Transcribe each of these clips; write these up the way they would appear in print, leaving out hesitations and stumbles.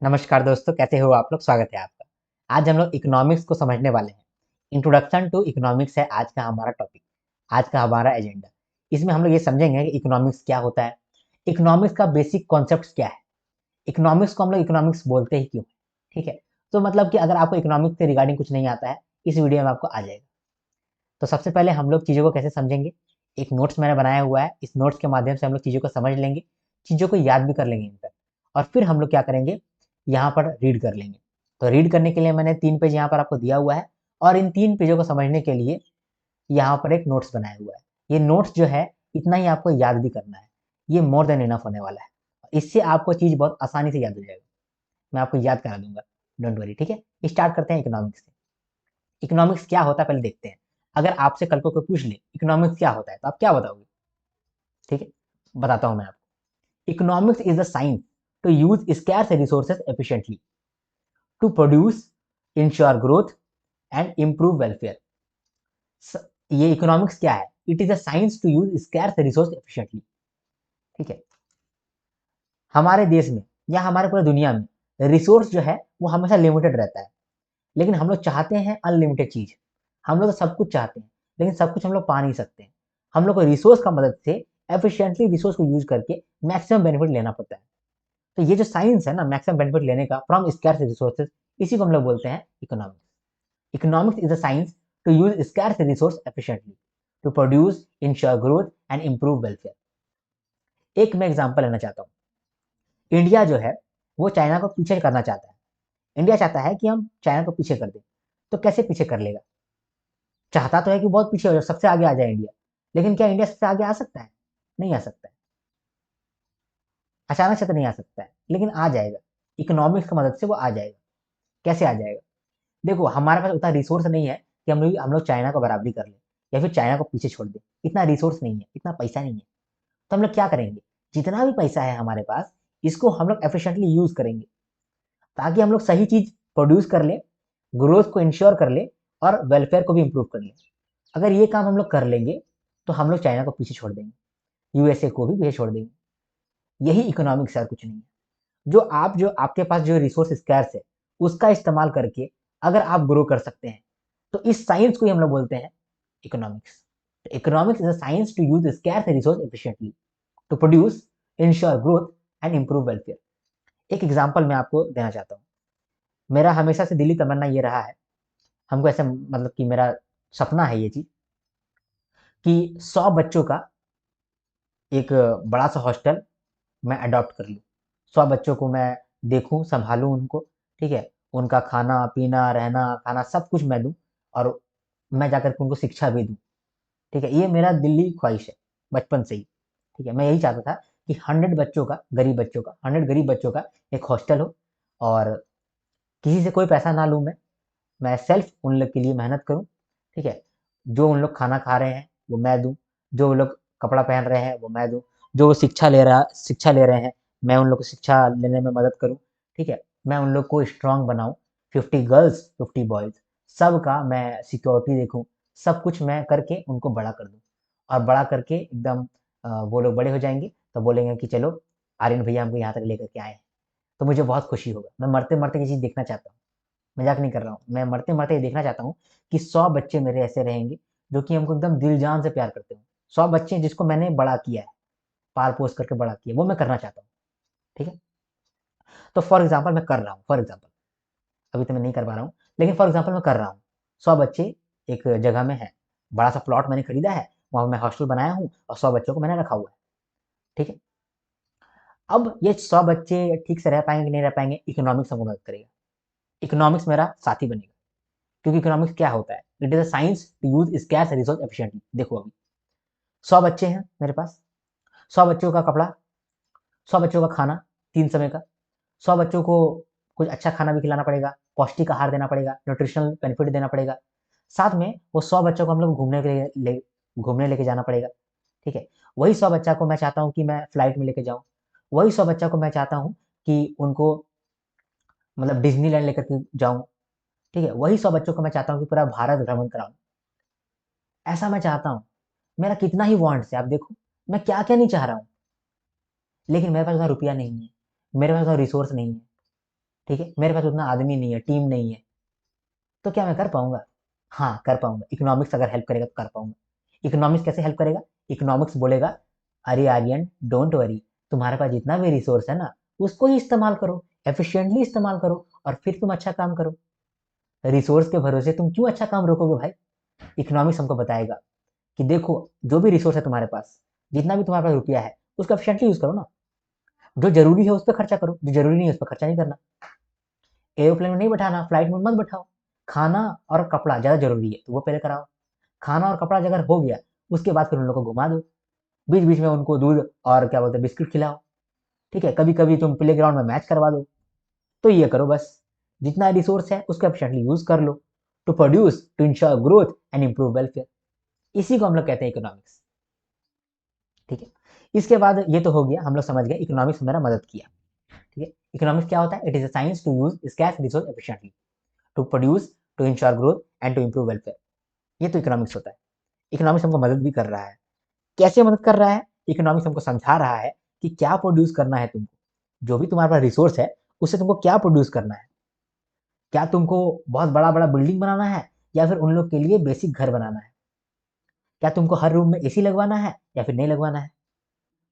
नमस्कार दोस्तों, कैसे हो आप लोग? स्वागत है आपका। आज हम लोग इकोनॉमिक्स को समझने वाले हैं। इंट्रोडक्शन टू इकोनॉमिक्स है आज का हमारा टॉपिक, आज का हमारा एजेंडा। इसमें हम लोग ये समझेंगे कि इकोनॉमिक्स क्या होता है, इकोनॉमिक्स का बेसिक कॉन्सेप्ट्स क्या है, इकोनॉमिक्स को हम लोग इकोनॉमिक्स बोलते ही क्यों, ठीक है? तो मतलब कि अगर आपको इकोनॉमिक्स से रिगार्डिंग कुछ नहीं आता है, इस वीडियो में आपको आ जाएगा। तो सबसे पहले हम लोग चीज़ों को कैसे समझेंगे, एक नोट्स मैंने बनाया हुआ है, इस नोट्स के माध्यम से हम लोग चीज़ों को समझ लेंगे, चीज़ों को याद भी कर लेंगे इन पर, और फिर हम लोग क्या करेंगे, यहाँ पर रीड कर लेंगे। तो रीड करने के लिए मैंने 3 पेज यहाँ पर आपको दिया हुआ है, और इन 3 पेजों को समझने के लिए यहाँ पर एक नोट्स बनाया हुआ है। ये नोट्स जो है, इतना ही आपको याद भी करना है, ये मोर देन इनफ होने वाला है। इससे आपको चीज़ बहुत आसानी से याद हो जाएगा, मैं आपको याद करा दूंगा, डोंट वरी, ठीक है? स्टार्ट करते हैं इकोनॉमिक्स से। इकोनॉमिक्स क्या होता है पहले देखते हैं। अगर आपसे कल को कोई पूछ ले इकोनॉमिक्स क्या होता है, तो आप क्या बताओगे? ठीक है, बताता हूं मैं आपको। Economics is the science to use scarce resources efficiently to produce, ensure growth and improve welfare. ये इकोनॉमिक्स क्या है? It is a science to use scarce resource efficiently. ठीक है, हमारे देश में या हमारे पूरी दुनिया में रिसोर्स जो है वो हमेशा लिमिटेड रहता है, लेकिन हम लोग चाहते हैं अनलिमिटेड चीज। हम लोग तो सब कुछ चाहते हैं, लेकिन सब कुछ हम लोग पा नहीं सकते हैं। हम लोग को रिसोर्स का मदद से एफिशिएंटली रिसोर्स को यूज करके मैक्सिमम बेनिफिट लेना पड़ता है। तो ये जो साइंस है ना, मैक्सिमम बेनिफिट लेने का फ्रॉम स्कैर्स रिसोर्सेज, इसी को हम लोग बोलते हैं economics. Economics is a science to use scarce resource efficiently to produce, ensure growth and improve welfare. एक मैं एग्जांपल लेना चाहता हूँ। इंडिया जो है वो चाइना को पीछे करना चाहता है। इंडिया चाहता है कि हम चाइना को पीछे कर दें। तो कैसे पीछे कर लेगा? चाहता तो है कि बहुत पीछे हो जाए, सबसे आगे आ जाए इंडिया, लेकिन क्या इंडिया सबसे आगे आ सकता है? नहीं आ सकता है। अचानक से तो नहीं आ सकता है, लेकिन आ जाएगा। इकोनॉमिक्स की मदद से वो आ जाएगा। कैसे आ जाएगा? देखो, हमारे पास उतना रिसोर्स नहीं है कि हम लोग चाइना को बराबरी कर लें या फिर चाइना को पीछे छोड़ दें। इतना रिसोर्स नहीं है, इतना पैसा नहीं है। तो हम लोग क्या करेंगे, जितना भी पैसा है हमारे पास, इसको हम लोग एफिशिएंटली यूज करेंगे, ताकि हम लोग सही चीज प्रोड्यूस कर ले, ग्रोथ को इंश्योर कर ले, और वेलफेयर को भी इंप्रूव कर ले। अगर ये काम हम लोग कर लेंगे, तो हम लोग चाइना को पीछे छोड़ देंगे, यूएसए को भी पीछे छोड़ देंगे। यही इकोनॉमिक्स है, कुछ नहीं है। जो आपके पास जो रिसोर्स स्कैर्स है, उसका इस्तेमाल करके अगर आप ग्रो कर सकते हैं, तो इस साइंस को ही हम लोग बोलते हैं economics. Economics is a science to use scarce resource efficiently to produce, ensure growth and improve welfare. एक एग्जांपल मैं आपको देना चाहता हूँ। मेरा हमेशा से दिली तमन्ना ये रहा है, हमको ऐसे मतलब कि मेरा सपना है ये चीज, कि 100 बच्चों का एक बड़ा सा हॉस्टल मैं अडॉप्ट कर लूँ। 100 बच्चों को मैं देखूँ, संभालूँ उनको, ठीक है? उनका खाना, पीना, रहना, खाना सब कुछ मैं दूँ, और मैं जाकर के उनको शिक्षा भी दूँ, ठीक है? ये मेरा दिली ख्वाहिश है, बचपन से ही, ठीक है? मैं यही चाहता था कि 100 बच्चों का, गरीब बच्चों का, 100 गरीब बच्चों का एक हॉस्टल हो, और किसी से कोई पैसा ना लूँ मैं सेल्फ उन लोग के लिए मेहनत करूँ, ठीक है? जो उन लोग खाना खा रहे हैं, वो मैं दूँ, जो वो लोग कपड़ा पहन रहे हैं, वो मैं दूँ, जो वो शिक्षा ले रहे हैं, मैं उन लोग को शिक्षा लेने में मदद करूँ, ठीक है? मैं उन लोग को स्ट्रॉन्ग बनाऊँ, 50 गर्ल्स, 50 बॉयज़, सबका मैं सिक्योरिटी देखूँ, सब कुछ मैं करके उनको बड़ा कर दूँ, और बड़ा करके एकदम वो लोग बड़े हो जाएँगे, तो बोलेंगे कि चलो, आर्यन भैया हमको यहाँ तक लेकर के आए हैं। तो मुझे बहुत खुशी होगा। मैं मरते-मरते ये चीज़ देखना चाहता हूँ। मजाक नहीं कर रहा हूँ, मैं मरते मरते ये देखना चाहता हूँ कि 100 बच्चे मेरे ऐसे रहेंगे जो कि हमको एकदम दिल जान से प्यार करते हो। 100 बच्चे जिसको मैंने बड़ा किया है, पाल पोस करके बड़ा किया, वो मैं करना चाहता हूँ, ठीक है? तो फॉर एग्जाम्पल मैं कर रहा हूँ, फॉर एग्जाम्पल, अभी तो मैं नहीं कर पा रहा हूँ, लेकिन फॉर एग्जाम्पल मैं कर रहा हूँ। 100 बच्चे एक जगह में है, बड़ा सा प्लॉट मैंने खरीदा है, वहां मैं हॉस्टल बनाया हूँ, और 100 बच्चों को मैंने रखा हुआ है, ठीक है? अब ये 100 बच्चे ठीक से रह पाएंगे कि नहीं रह पाएंगे, इकोनॉमिक्स हमको मदद करेगा। इकोनॉमिक्स मेरा साथी बनेगा, क्योंकि इकोनॉमिक्स क्या होता है? It is a science to use scarce resource efficiently. देखो, अभी 100 बच्चे हैं मेरे पास, 100 बच्चों का कपड़ा, 100 बच्चों का खाना, 3 समय का, 100 बच्चों को कुछ अच्छा खाना भी खिलाना पड़ेगा, पौष्टिक आहार देना पड़ेगा, न्यूट्रिशनल बेनिफिट देना पड़ेगा। साथ में वो 100 बच्चों को हम लोग घूमने लेके जाना पड़ेगा, ठीक है? वही 100 बच्चा को मैं चाहता हूँ कि मैं फ्लाइट में लेके जाऊँ, वही 100 बच्चा को मैं चाहता हूँ कि उनको मतलब डिज्नीलैंड लेकर के जाऊँ, ठीक है? वही 100 बच्चों को मैं चाहता हूँ कि पूरा भारत भ्रमण कराऊँ। ऐसा मैं चाहता हूँ। मेरा कितना ही वांट्स है, आप देखो, मैं क्या-क्या नहीं चाह रहा हूँ। लेकिन मेरे पास उतना रुपया नहीं है, मेरे पास उतना रिसोर्स नहीं है, ठीक है, मेरे पास उतना आदमी नहीं है, टीम नहीं है, तो क्या मैं कर पाऊंगा? हाँ, कर पाऊंगा। इकोनॉमिक्स अगर हेल्प करेगा तो कर पाऊंगा। इकोनॉमिक्स कैसे हेल्प करेगा? इकोनॉमिक्स बोलेगा, अरे आर्यन डोंट वरी, तुम्हारे पास जितना भी रिसोर्स है ना, उसको ही इस्तेमाल करो, एफिशिएंटली इस्तेमाल करो, और फिर तुम अच्छा काम करो। रिसोर्स के भरोसे तुम क्यों अच्छा काम रोकोगे भाई? इकोनॉमिक्स हमको बताएगा कि देखो, जो भी रिसोर्स है तुम्हारे पास, जितना भी तुम्हारे पास रुपया है, उसका एफिशिएंटली यूज करो ना। जो जरूरी है उस पर खर्चा करो, जो जरूरी नहीं है उस पर खर्चा नहीं करना। एरोप्लेन में नहीं बैठाना, फ्लाइट में मत बैठाओ। खाना और कपड़ा ज्यादा जरूरी है तो वो पहले कराओ। खाना और कपड़ा अगर हो गया, उसके बाद फिर उन लोगों को घुमा दो, बीच बीच में उनको दूध और क्या बोलते हैं बिस्किट खिलाओ। ठीक है, कभी कभी तुम प्ले ग्राउंड में मैच करवा दो। तो ये करो बस। जितना रिसोर्स है उसको एफिशिएंटली यूज कर लो, to produce, to ensure growth and improve welfare. इसी को हम लोग कहते हैं इकोनॉमिक्स। ठीक है, इसके बाद ये तो हो गया, हम लोग समझ गए इकोनॉमिक्स मेरा मदद किया। ठीक है, इकोनॉमिक्स क्या होता है? It is a science to use scarce resource efficiently, to produce, to ensure growth and to improve welfare. ये तो इकोनॉमिक्स होता है। इकोनॉमिक्स हमको मदद भी कर रहा है। कैसे मदद कर रहा है? इकोनॉमिक्स हमको समझा रहा है कि क्या प्रोड्यूस करना है तुमको, जो भी तुम्हारे पास रिसोर्स है उससे तुमको क्या प्रोड्यूस करना है। क्या तुमको बहुत बड़ा बड़ा बिल्डिंग बनाना है, या फिर उन लोग के लिए बेसिक घर बनाना है? क्या तुमको हर रूम में एसी लगवाना है या फिर नहीं लगवाना है?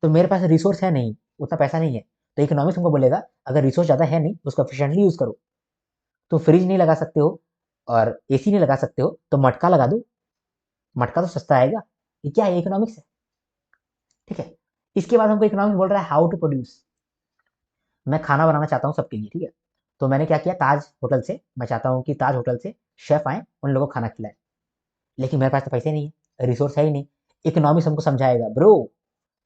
तो मेरे पास रिसोर्स है नहीं, उतना पैसा नहीं है, तो इकोनॉमिक्स हमको बोलेगा अगर रिसोर्स ज़्यादा है नहीं, उसको एफिशिएंटली यूज करो। तो फ्रिज नहीं लगा सकते हो और एसी नहीं लगा सकते हो, तो मटका लगा दो। मटका तो सस्ता आएगा। ये क्या है? इकोनॉमिक्स है। ठीक है, इसके बाद हमको इकोनॉमिक्स बोल रहा है हाउ टू प्रोड्यूस। मैं खाना बनाना चाहता हूँ सबके लिए, ठीक है, तो मैंने क्या किया, ताज होटल से मैं चाहता हूँ कि ताज होटल से शेफ आए, उन लोगों को खाना खिलाए। लेकिन मेरे पास तो पैसे नहीं है, रिसोर्स है ही नहीं। इकोनॉमिक्स हमको समझाएगा, ब्रो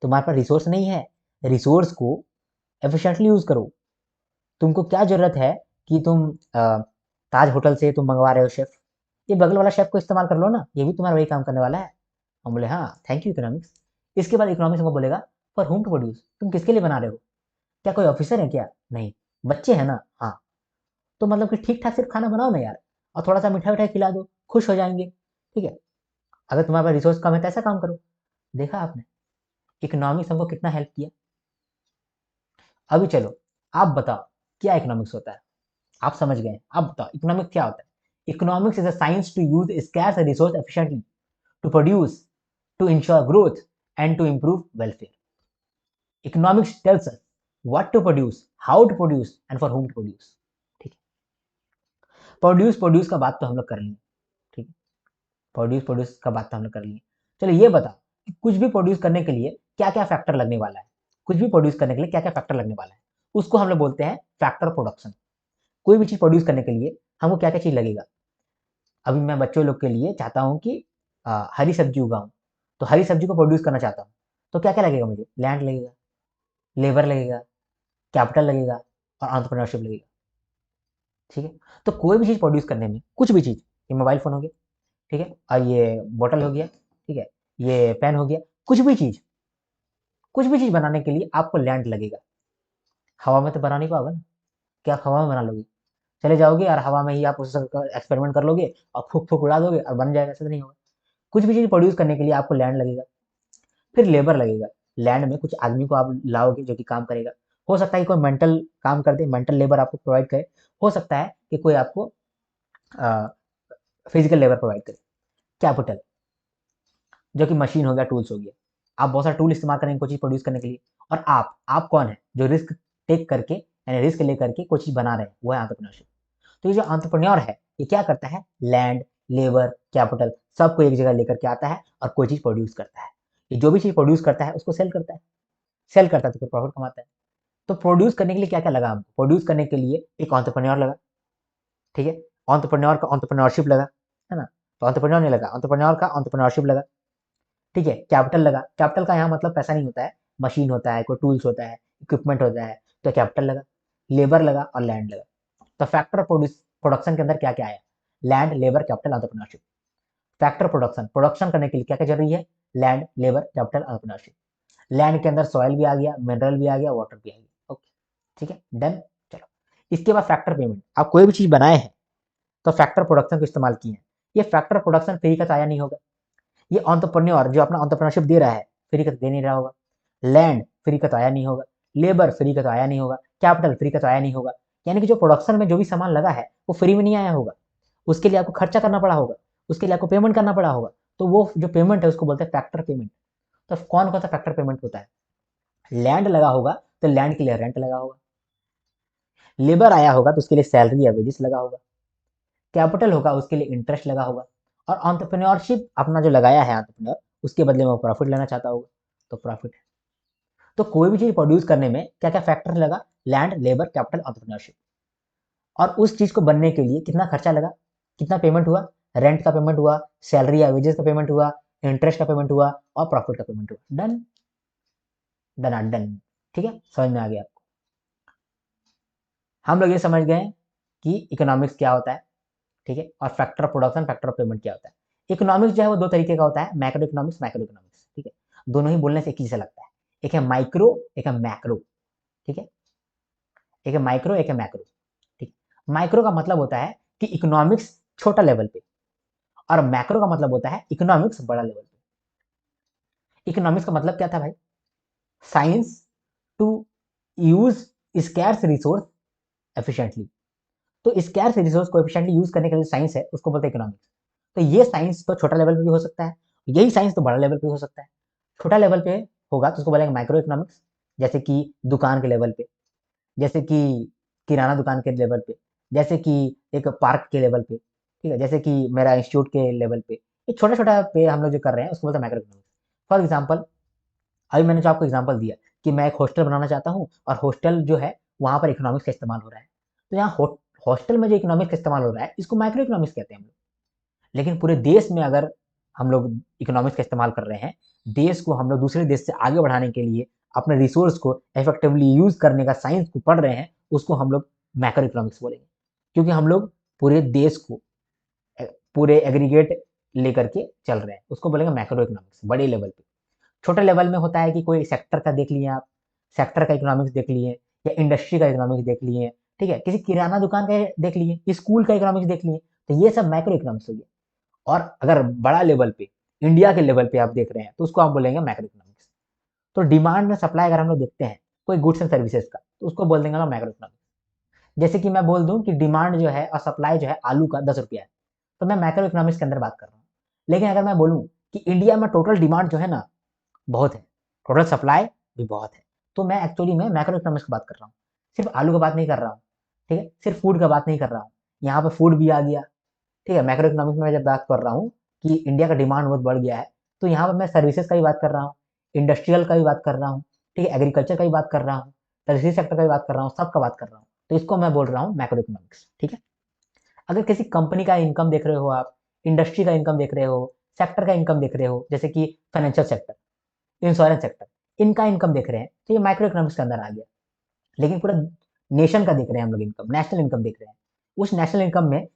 तुम्हारे पास रिसोर्स नहीं है, रिसोर्स को एफिशिएंटली यूज करो। तुमको क्या जरूरत है कि तुम ताज होटल से तुम मंगवा रहे हो शेफ, ये बगल वाला शेफ को इस्तेमाल कर लो ना, ये भी तुम्हारा वही काम करने वाला है। हम बोले हाँ थैंक यू इकोनॉमिक्स। इसके बाद इकोनॉमिक्स हमको बोलेगा फॉर होम टू प्रोड्यूस, तुम किसके लिए बना रहे हो? क्या कोई ऑफिसर है क्या? नहीं। बच्चे हैं ना? हाँ। तो मतलब कि ठीक ठाक सिर्फ खाना बनाओ ना यार, और थोड़ा सा मीठा मीठा खिला दो, खुश हो जाएंगे। ठीक है, अगर तुम्हारे पास रिसोर्स कम है तो ऐसा काम करो। देखा आपने इकोनॉमिक्स हमको कितना हेल्प किया। अभी चलो आप बताओ क्या इकोनॉमिक्स होता है। आप समझ गए, आप बताओ इकोनॉमिक्स क्या होता है। Economics is a science to use scarce resource efficiently, to produce, to ensure growth and to improve welfare. Economics tells us what to produce, how to produce and for whom to produce. ठीक है, produce produce का बात तो हम लोग कर लिए। ठीक है, प्रोड्यूस प्रोड्यूस का बात तो हम लोग कर लिए। चलो ये बताओ कि कुछ भी प्रोड्यूस करने के लिए क्या क्या फैक्टर लगने वाला है। कुछ भी प्रोड्यूस करने के लिए क्या क्या फैक्टर लगने वाला है, उसको हम लोग बोलते हैं फैक्टर प्रोडक्शन। कोई भी चीज प्रोड्यूस करने के लिए हमको क्या क्या चीज लगेगा। अभी मैं बच्चों लोग के लिए चाहता हूँ कि हरी सब्जी उगाऊं, तो हरी सब्जी को प्रोड्यूस करना चाहता हूँ, तो क्या क्या लगेगा मुझे? लैंड लगेगा, लेबर लगेगा, कैपिटल लगेगा, और एंटरप्रेन्योरशिप लगेगा। ठीक है, तो कोई भी चीज प्रोड्यूस करने में, कुछ भी चीज, ये मोबाइल फोन हो गया, ठीक है, और ये बोतल हो गया, ठीक है, ये पेन हो गया, कुछ भी चीज बनाने के लिए आपको लैंड लगेगा। हवा में तो बना नहीं पाओगे ना, क्या आप हवा में बना लोगे? चले जाओगे और हवा में ही आप उस एक्सपेरिमेंट कर लोगे और फूक फूक उड़ा दोगे और बन जाएगा, ऐसा तो नहीं होगा। कुछ भी चीज प्रोड्यूस करने के लिए आपको लैंड लगेगा, फिर लेबर लगेगा। लैंड में कुछ आदमी को आप लाओगे जो कि काम करेगा। हो सकता है कि कोई मेंटल काम कर दे, मेंटल लेबर आपको प्रोवाइड करे। हो सकता है कि कोई आपको फिजिकल लेबर प्रोवाइड करे। कैपिटल, जो कि मशीन हो गया, टूल्स हो गया। आप बहुत सारा टूल इस्तेमाल करेंगे कोई चीज प्रोड्यूस करने के लिए। और आप कौन है जो रिस्क टेक करके, यानी रिस्क लेकर के कोई चीज बना रहे हैं, वो है एंटरप्रेन्योरशिप। तो ये जो एंटरप्रेन्योर है, ये क्या करता है? लैंड, लेबर, कैपिटल सबको एक जगह लेकर के आता है और कोई चीज प्रोड्यूस करता है। ये जो भी चीज प्रोड्यूस करता है उसको सेल करता है, सेल करता है तो फिर प्रॉफिट कमाता है। तो प्रोड्यूस करने के लिए क्या क्या लगा हमको? प्रोड्यूस करने के लिए एक एंटरप्रेन्योर लगा। ठीक है, एंटरप्रेन्योर का एंटरप्रेन्योरशिप लगा, है ना? तो एंटरप्रेन्योर नहीं लगा, एंटरप्रेन्योर का एंटरप्रेन्योरशिप लगा। ठीक है, कैपिटल लगा। कैपिटल का यहाँ मतलब पैसा नहीं होता है, मशीन होता है, कोई टूल्स होता है, इक्विपमेंट होता है, तो कैपिटल लगा। लेबर लगा और लैंड लगा। तो फैक्टर प्रोडक्शन के अंदर क्या क्या आया? Land, labour, capital, entrepreneurship. Factor production, production करने के लिए क्या क्या जरूरी है? Land, labour, capital, entrepreneurship. Land के अंदर सॉइल भी आ गया, मिनरल भी आ गया, वाटर भी आ गया। ओके, ठीक है, डन। चलो, इसके बाद फैक्टर पेमेंट। आप कोई भी चीज बनाए हैं तो फैक्टर प्रोडक्शन को इस्तेमाल किए हैं। ये फैक्टर प्रोडक्शन फ्री का तो आया नहीं होगा। ये एंटरप्रेन्योर जो अपना एंटरप्रेन्योरशिप दे रहा है, फ्री का तो दे नहीं रहा होगा। लैंड फ्री का तो आया नहीं होगा, लेबर फ्री का तो आया नहीं होगा, कैपिटल फ्री का तो आया नहीं होगा। यानी कि जो प्रोडक्शन में जो भी सामान लगा है वो फ्री में नहीं आया होगा, उसके लिए आपको खर्चा करना पड़ा होगा, उसके लिए आपको पेमेंट करना पड़ा होगा। तो वो जो पेमेंट है उसको बोलते हैं फैक्टर पेमेंट। तो कौन कौन सा फैक्टर पेमेंट होता है? लैंड लगा होगा तो लैंड के लिए रेंट लगा होगा, लेबर आया होगा तो उसके लिए सैलरी या वेजेस लगा होगा, कैपिटल होगा उसके लिए इंटरेस्ट लगा होगा, और एंटरप्रेन्योरशिप अपना जो लगाया है एंटरप्रेन्योर, उसके बदले में वो प्रॉफिट लेना चाहता होगा, तो प्रॉफिट है। तो कोई भी चीज प्रोड्यूस करने में क्या क्या फैक्टर लगा? Land, labour, capital, entrepreneurship. और उस चीज को बनने के लिए कितना खर्चा लगा, कितना पेमेंट हुआ? रेंट का पेमेंट हुआ, सैलरी या वेजेस का पेमेंट हुआ, इंटरेस्ट का पेमेंट हुआ, और प्रॉफिट का पेमेंट हुआ। Done, done done. ठीक है, समझ में आ गया आपको? हम लोग ये समझ गए कि इकोनॉमिक्स क्या होता है, ठीक है, और factor of production, factor of payment क्या होता है। इकोनॉमिक्स जो है वो दो तरीके का होता है, मैक्रो इकोनॉमिक्स, मैक्रो इकोनॉमिक्स, ठीक है। दोनों ही बोलने से एक ही जैसा लगता है, एक है माइक्रो, एक है मैक्रो, ठीक है। एक है माइक्रो, एक है मैक्रो, ठीक। माइक्रो का मतलब होता है कि इकोनॉमिक्स छोटा लेवल पे, और मैक्रो का मतलब होता है इकोनॉमिक्स बड़ा लेवल पे। इकोनॉमिक्स का मतलब क्या था भाई? Science to use scarce resource efficiently. तो स्कैर्स रिसोर्स को एफिशिएंटली यूज करने का जो साइंस है उसको बोलते हैं इकोनॉमिक्स। तो ये साइंस तो छोटा लेवल पे भी हो सकता है, यही साइंस तो बड़ा लेवल पे हो सकता है। छोटा लेवल पे होगा तो उसको बोलेंगे माइक्रो इकोनॉमिक्स, जैसे कि दुकान के लेवल पे, जैसे कि किराना दुकान के लेवल पे, जैसे कि एक पार्क के लेवल पे, ठीक है, जैसे कि मेरा इंस्टीट्यूट के लेवल पे। ये छोटा छोटा पे हम लोग जो कर रहे हैं उसको बोलते हैं माइक्रो इकोनॉमिक्स। फॉर एग्जाम्पल, अभी मैंने जो आपको एग्जाम्पल दिया कि मैं एक हॉस्टल बनाना चाहता हूँ, और हॉस्टल जो है वहां पर इकोनॉमिक्स का इस्तेमाल हो रहा है, तो यहाँ हॉस्टल में जो इकोनॉमिक्स का इस्तेमाल हो रहा है इसको माइक्रो इकोनॉमिक्स कहते हैं हम लोग। लेकिन पूरे देश में अगर हम लोग इकोनॉमिक्स का इस्तेमाल कर रहे हैं, देश को हम लोग दूसरे देश से आगे बढ़ाने के लिए अपने रिसोर्स को इफेक्टिवली यूज करने का साइंस को पढ़ रहे हैं, उसको हम लोग मैक्रो इकोनॉमिक्स बोलेंगे। क्योंकि हम लोग पूरे देश को पूरे एग्रीगेट लेकर के चल रहे हैं, उसको बोलेंगे मैक्रो इकोनॉमिक्स बड़े लेवल पे। छोटे लेवल में होता है कि कोई सेक्टर का देख लिए आप, सेक्टर का इकोनॉमिक्स देख लिए, या इंडस्ट्री का इकोनॉमिक्स देख लिए, ठीक है, किसी किराना दुकान का देख लिए, स्कूल का इकोनॉमिक्स देख लिए, तो ये सब माइक्रो इकोनॉमिक्स हो गया। और अगर बड़ा लेवल पे, इंडिया के लेवल पे आप देख रहे हैं तो उसको आप बोलेंगे मैक्रो इकोनॉमिक्स। तो डिमांड में सप्लाई अगर हम लोग देखते हैं कोई गुड्स एंड सर्विसेज का, तो उसको बोल देंगे मैक्रो इकोनॉमिक्स। जैसे कि मैं बोल दूं कि डिमांड जो है और सप्लाई जो है आलू का 10 रुपया है, तो मैं मैक्रो इकोनॉमिक्स के अंदर बात कर रहा हूँ। लेकिन अगर मैं बोलूँ कि इंडिया में टोटल डिमांड जो है ना बहुत है, टोटल सप्लाई भी बहुत है, तो मैं एक्चुअली में मैक्रो इकोनॉमिक्स की बात कर रहा हूँ। सिर्फ आलू का बात नहीं कर रहा हूँ, ठीक है, सिर्फ फूड का बात नहीं कर रहा हूँ, यहाँ पे फूड भी आ गया, ठीक है। मैक्रो इकोनॉमिक्स में मैं जब बात कर रहा हूँ कि इंडिया का डिमांड बहुत बढ़ गया है, तो यहाँ पर मैं सर्विसेज का भी बात कर रहा हूँ, इंडस्ट्रियल का भी बात कर रहा हूँ, ठीक है, एग्रीकल्चर का भी बात कर रहा हूँ, टर्शरी सेक्टर का भी बात कर रहा हूँ, सबका बात कर रहा हूँ। तो इसको मैं बोल रहा हूँ मैक्रो इकोनॉमिक्स, ठीक है। अगर किसी कंपनी का इनकम देख रहे हो आप, इंडस्ट्री का इनकम देख रहे हो, सेक्टर का इनकम देख रहे हो, जैसे कि फाइनेंशियल सेक्टर, इंश्योरेंस सेक्टर, इनका इनकम देख रहे हैं, तो ये माइक्रो इकोनॉमिक्स के अंदर आ गया। लेकिन पूरा नेशन का देख रहे हैं हम लोग इनकम, नेशनल इनकम देख रहे हैं, उस नेशनल इनकम में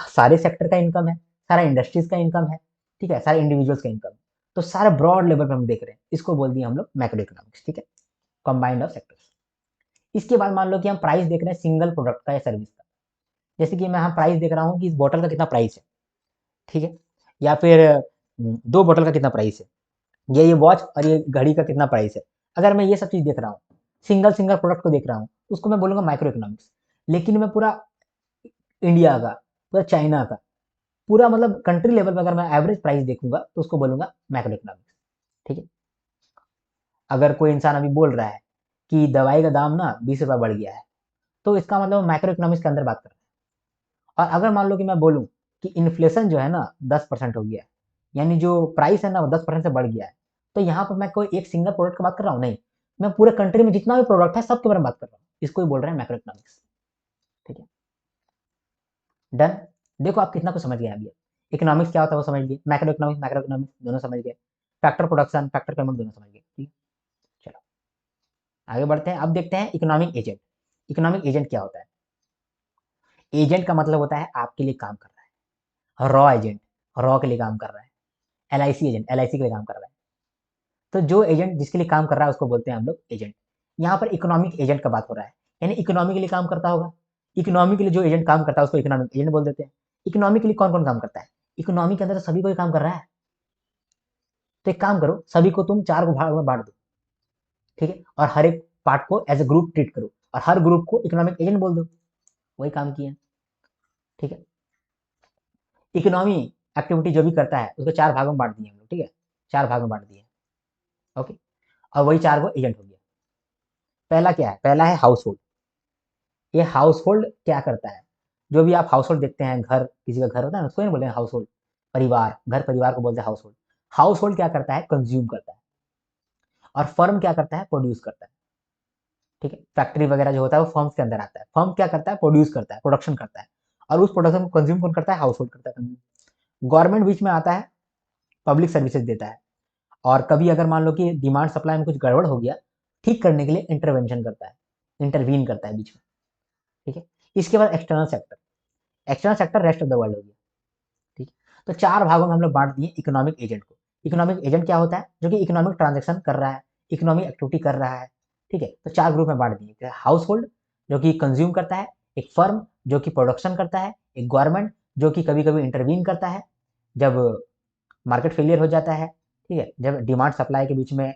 सारे सेक्टर का इनकम है, सारा इंडस्ट्रीज का इनकम है, ठीक है, सारे इंडिविजुअल्स का इनकम, तो सारे ब्रॉड लेवल पे हम देख रहे हैं, इसको बोल दिए हम लोग मैक्रो इकोनॉमिक्स, ठीक है, कंबाइंड ऑफ सेक्टर्स। इसके बाद मान लो कि हम प्राइस देख रहे हैं सिंगल प्रोडक्ट का या सर्विस का, जैसे कि मैं यहाँ प्राइस देख रहा हूँ कि इस बोतल का कितना प्राइस है, ठीक है, या फिर 2 बोतल का कितना प्राइस है, ये वॉच और ये घड़ी का कितना प्राइस है। अगर मैं ये सब चीज देख रहा हूँ, सिंगल सिंगल प्रोडक्ट को देख रहा हूँ, उसको मैं बोलूंगा माइक्रो इकोनॉमिक्स। लेकिन मैं पूरा इंडिया का, पूरा चाइना का, पूरा मतलब कंट्री लेवल पर अगर मैं एवरेज प्राइस देखूंगा तो उसको बोलूंगा मैक्रो इकोनॉमिक्स, ठीक है। अगर कोई इंसान अभी बोल रहा है कि दवाई का दाम ना 20 रुपया बढ़ गया है, तो इसका मतलब माइक्रो इकोनॉमिक्स के अंदर बात कर रहा है। और अगर मान लो कि मैं बोलूँ कि इन्फ्लेशन जो है ना 10% हो गया है, यानी जो प्राइस है ना वो 10% से बढ़ गया है, तो यहाँ पर मैं कोई एक सिंगल प्रोडक्ट की बात कर रहा हूँ नहीं, मैं पूरे कंट्री में जितना भी प्रोडक्ट है सबके बारे में बात कर रहा हूँ, इसको ही बोल रहे हैं मैक्रो इकोनॉमिक्स, ठीक है। डन। देखो आप कितना कुछ समझ गए अभी। इकोनॉमिक्स क्या होता है वो समझ लिए, मैक्रो इकोनॉमिक्स दोनों समझ गए, फैक्टर प्रोडक्शन, फैक्टर पेमेंट दोनों समझ गए, ठीक है। चलो आगे बढ़ते हैं, अब देखते हैं इकोनॉमिक एजेंट। इकोनॉमिक एजेंट क्या होता है? एजेंट का मतलब होता है आपके लिए काम कर रहा है, रॉ एजेंट रॉ के लिए काम कर रहा है, एलआईसी एजेंट एलआईसी के लिए काम कर रहा है। तो जो एजेंट जिसके लिए काम कर रहा है उसको बोलते हैं हम लोग एजेंट। यहाँ पर इकोनॉमिक एजेंट का बात हो रहा है, यानी इकोनॉमी के लिए काम करता होगा, इकोनॉमी के लिए जो एजेंट काम करता है उसको इकोनॉमिक एजेंट बोल देते हैं। इकोनॉमी के लिए कौन कौन काम करता है? इकोनॉमी के अंदर तो सभी कोई काम कर रहा है, तो एक काम करो, सभी को तुम 4 भाग में बांट दो, ठीक है, और हर एक पार्ट को एज ए ग्रुप ट्रीट करो, और हर ग्रुप को इकोनॉमिक एजेंट बोल दो। वही काम किए। ठीक है, इकोनॉमी एक्टिविटी जो भी करता है उसको 4 भागों में बांट दिए हम लोग। ठीक है, 4 भाग में बांट दिए। ओके, और वही 4 वो एजेंट हो गया। पहला क्या है? पहला है हाउस होल्ड। ये हाउस होल्ड क्या करता है? जो भी आप हाउस होल्ड देखते हैं, घर, किसी का घर होता है ना, उसको नहीं बोलते हैं हाउस होल्ड, परिवार, घर परिवार को बोलते हैं हाउस होल्ड। हाउस होल्ड क्या करता है? कंज्यूम करता है। और फर्म क्या करता है? प्रोड्यूस करता है। ठीक है, फैक्ट्री वगैरह जो होता है वो फर्म्स के अंदर आता है। फर्म क्या करता है? प्रोड्यूस करता है, प्रोडक्शन करता है। और उस प्रोडक्शन को कंज्यूम कौन करता है? हाउस होल्ड करता है। गवर्नमेंट बीच में आता है, पब्लिक सर्विसेज देता है। और कभी अगर मान लो कि डिमांड सप्लाई में कुछ गड़बड़ हो गया, ठीक करने के लिए इंटरवेंशन करता है, इंटरवीन करता है बीच में। ठीक है, इसके बाद external sector. External sector rest of the world हो गया। ठीक है, तो 4 भागों में हम लोग बांट दिए इकोनॉमिक एजेंट को। इकोनॉमिक एजेंट क्या होता है? जो कि इकोनॉमिक ट्रांजेक्शन कर रहा है, इकोनॉमिक एक्टिविटी कर रहा है। ठीक है, तो 4 ग्रुप में बांट दिए। हाउस होल्ड जो कि कंज्यूम करता है, एक फर्म जो कि प्रोडक्शन करता है, एक गवर्नमेंट जो कि कभी कभी इंटरवीन करता है जब मार्केट फेलियर हो जाता है। ठीक है, जब डिमांड सप्लाई के बीच में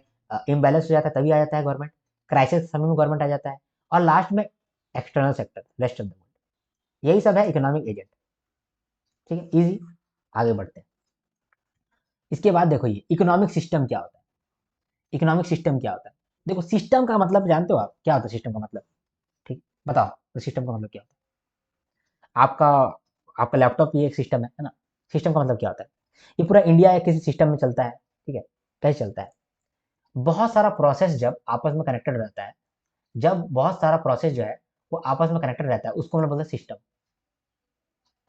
इम्बैलेंस हो जाता है तभी आ जाता है गवर्नमेंट। क्राइसिस समय में गवर्नमेंट आ जाता है। और लास्ट में external sector, rest of the world. यही सब है इकोनॉमिक एजेंट। ठीक है, इजी। आगे बढ़ते हैं। इसके बाद देखो, ये इकोनॉमिक सिस्टम क्या होता है? इकोनॉमिक सिस्टम क्या होता है? देखो, सिस्टम का मतलब जानते हो आप क्या होता है? सिस्टम का मतलब, ठीक, बताओ, तो सिस्टम का मतलब क्या होता है? आपका आपका लैपटॉप ये एक सिस्टम है ना? सिस्टम का मतलब क्या होता है? ये पूरा इंडिया एक किसी सिस्टम में चलता है। ठीक है, कैसे चलता है? बहुत सारा प्रोसेस जब आपस में कनेक्टेड रहता है, जब बहुत सारा प्रोसेस जो है वो आपस में कनेक्टेड रहता है, उसको हम लोग बोलते हैं सिस्टम।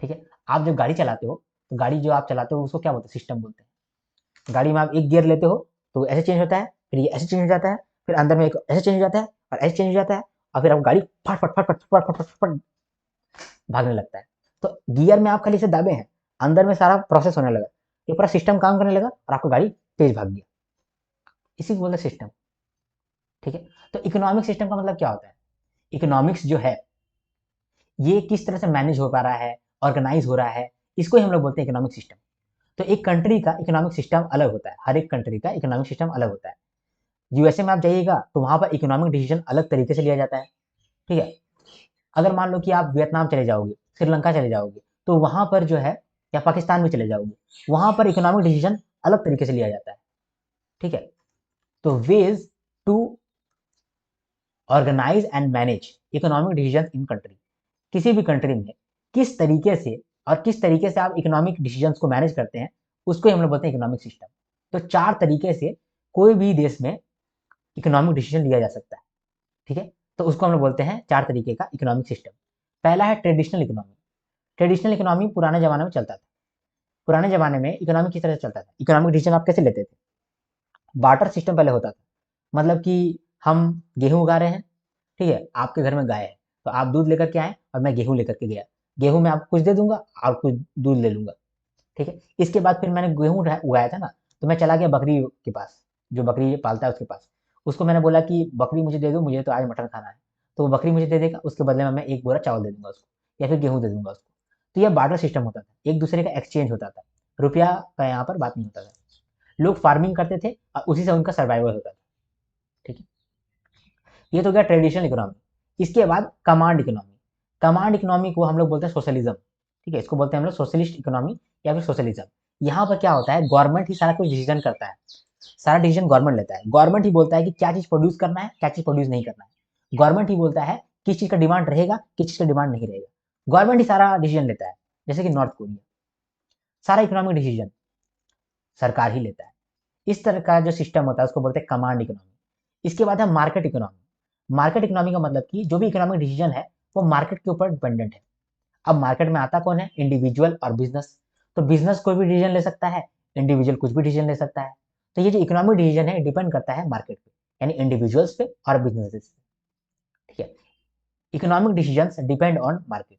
ठीक है, आप जब गाड़ी चलाते हो, तो गाड़ी जो आप चलाते हो उसको क्या बोलते हैं? सिस्टम बोलते हैं। गाड़ी में आप एक गियर लेते हो तो ऐसे चेंज होता है, फिर ये ऐसे चेंज हो जाता है, फिर अंदर में एक ऐसे चेंज हो जाता है और ऐसे चेंज हो जाता है, और फिर आप गाड़ी फट फट फट फट फट फट फट फट भागने लगता है। तो गियर में आप खाली से दाबे हैं, अंदर में सारा प्रोसेस होने लगा, ये पूरा सिस्टम काम करने लगा और आपका गाड़ी तेज भाग गया। इसी को बोलते हैं सिस्टम। ठीक है, तो इकोनॉमिक सिस्टम का मतलब क्या होता है? इकोनॉमिक्स जो है ये किस तरह से मैनेज हो पा रहा है, ऑर्गेनाइज हो रहा है, इसको ही हम लोग बोलते हैं इकोनॉमिक सिस्टम। तो एक कंट्री का इकोनॉमिक सिस्टम अलग होता है, हर एक कंट्री का इकोनॉमिक सिस्टम अलग होता है। यूएसए में आप जाइएगा तो वहां पर इकोनॉमिक डिसीजन अलग तरीके से लिया जाता है। ठीक है, अगर मान लो कि आप वियतनाम चले जाओगे, श्रीलंका चले जाओगे, तो वहां पर जो है, या पाकिस्तान में चले जाओगे, वहां पर इकोनॉमिक डिसीजन अलग तरीके से लिया जाता है। ठीक है, तो ways to organise and manage economic decision in country, किसी भी कंट्री में किस तरीके से और किस तरीके से आप इकोनॉमिक डिसीजंस को मैनेज करते हैं, उसको हम लोग बोलते हैं इकोनॉमिक सिस्टम। तो 4 तरीके से कोई भी देश में इकोनॉमिक डिसीजन लिया जा सकता है। ठीक है, तो उसको हम लोग बोलते हैं 4 तरीके का इकोनॉमिक सिस्टम। पहला है ट्रेडिशनल इकोनॉमी। ट्रेडिशनल इकोनॉमी पुराने जमाने में चलता था। पुराने जमाने में इकोनॉमी किस तरह से चलता था? इकोनॉमिक डिसीजन आप कैसे लेते थे? बार्टर सिस्टम पहले होता था। मतलब कि हम गेहूं उगा रहे हैं, ठीक है, आपके घर में गाय है, तो आप दूध लेकर के आए और मैं गेहूं लेकर के गया। गेहूं में आपको कुछ दे दूंगा और कुछ दूध ले लूंगा। ठीक है, इसके बाद फिर मैंने गेहूं उगाया था ना, तो मैं चला गया बकरी के पास, जो बकरी पालता है उसके पास। उसको मैंने बोला कि बकरी मुझे दे दो, मुझे तो आज मटन खाना है। तो वो बकरी मुझे दे देगा, उसके बदले में मैं एक बोरा चावल दे दूंगा उसको, या फिर गेहूं दे दूंगा उसको। तो यह बार्टर सिस्टम होता था, एक दूसरे का एक्सचेंज होता था। रुपया का यहाँ पर बात नहीं होता था। लोग फार्मिंग करते थे और उसी से उनका सर्वाइवल होता था। ठीक है, ये तो गया ट्रेडिशनल इकोनॉमी। इसके बाद कमांड इकोनॉमी। कमांड इकोनॉमी को हम लोग बोलते हैं सोशलिज्म। ठीक है, इसको बोलते हैं हम लोग सोशलिस्ट इकोनॉमी या फिर सोशलिज्म। यहाँ पर क्या होता है? गवर्नमेंट ही सारा कुछ डिसीजन करता है, सारा डिसीजन गवर्नमेंट लेता है। गवर्नमेंट ही बोलता है कि क्या चीज प्रोड्यूस करना है, क्या चीज प्रोड्यूस नहीं करना है। गवर्नमेंट ही बोलता है किस चीज का डिमांड रहेगा, किस चीज का डिमांड नहीं रहेगा। गवर्नमेंट ही सारा डिसीजन लेता है। जैसे कि नॉर्थ कोरिया, सारा इकोनॉमिक डिसीजन सरकार ही लेता है। इस तरह का जो सिस्टम होता है उसको बोलते हैं कमांड इकोनॉमी। इसके बाद है मार्केट इकोनॉमी। मार्केट इकोनॉमी का मतलब कि जो भी इकोनॉमिक डिसीजन है वो मार्केट के ऊपर डिपेंडेंट है। अब मार्केट में आता कौन है? इंडिविजुअल और बिजनेस। तो बिजनेस कोई भी डिसीजन ले सकता है, इंडिविजुअल कुछ भी डिसीजन ले सकता है। तो ये जो इकोनॉमिक डिसीजन है डिपेंड करता है मार्केट पे, यानी इंडिविजुअल्स पे और बिजनेसेस पे। ठीक है, economic decisions depend on market,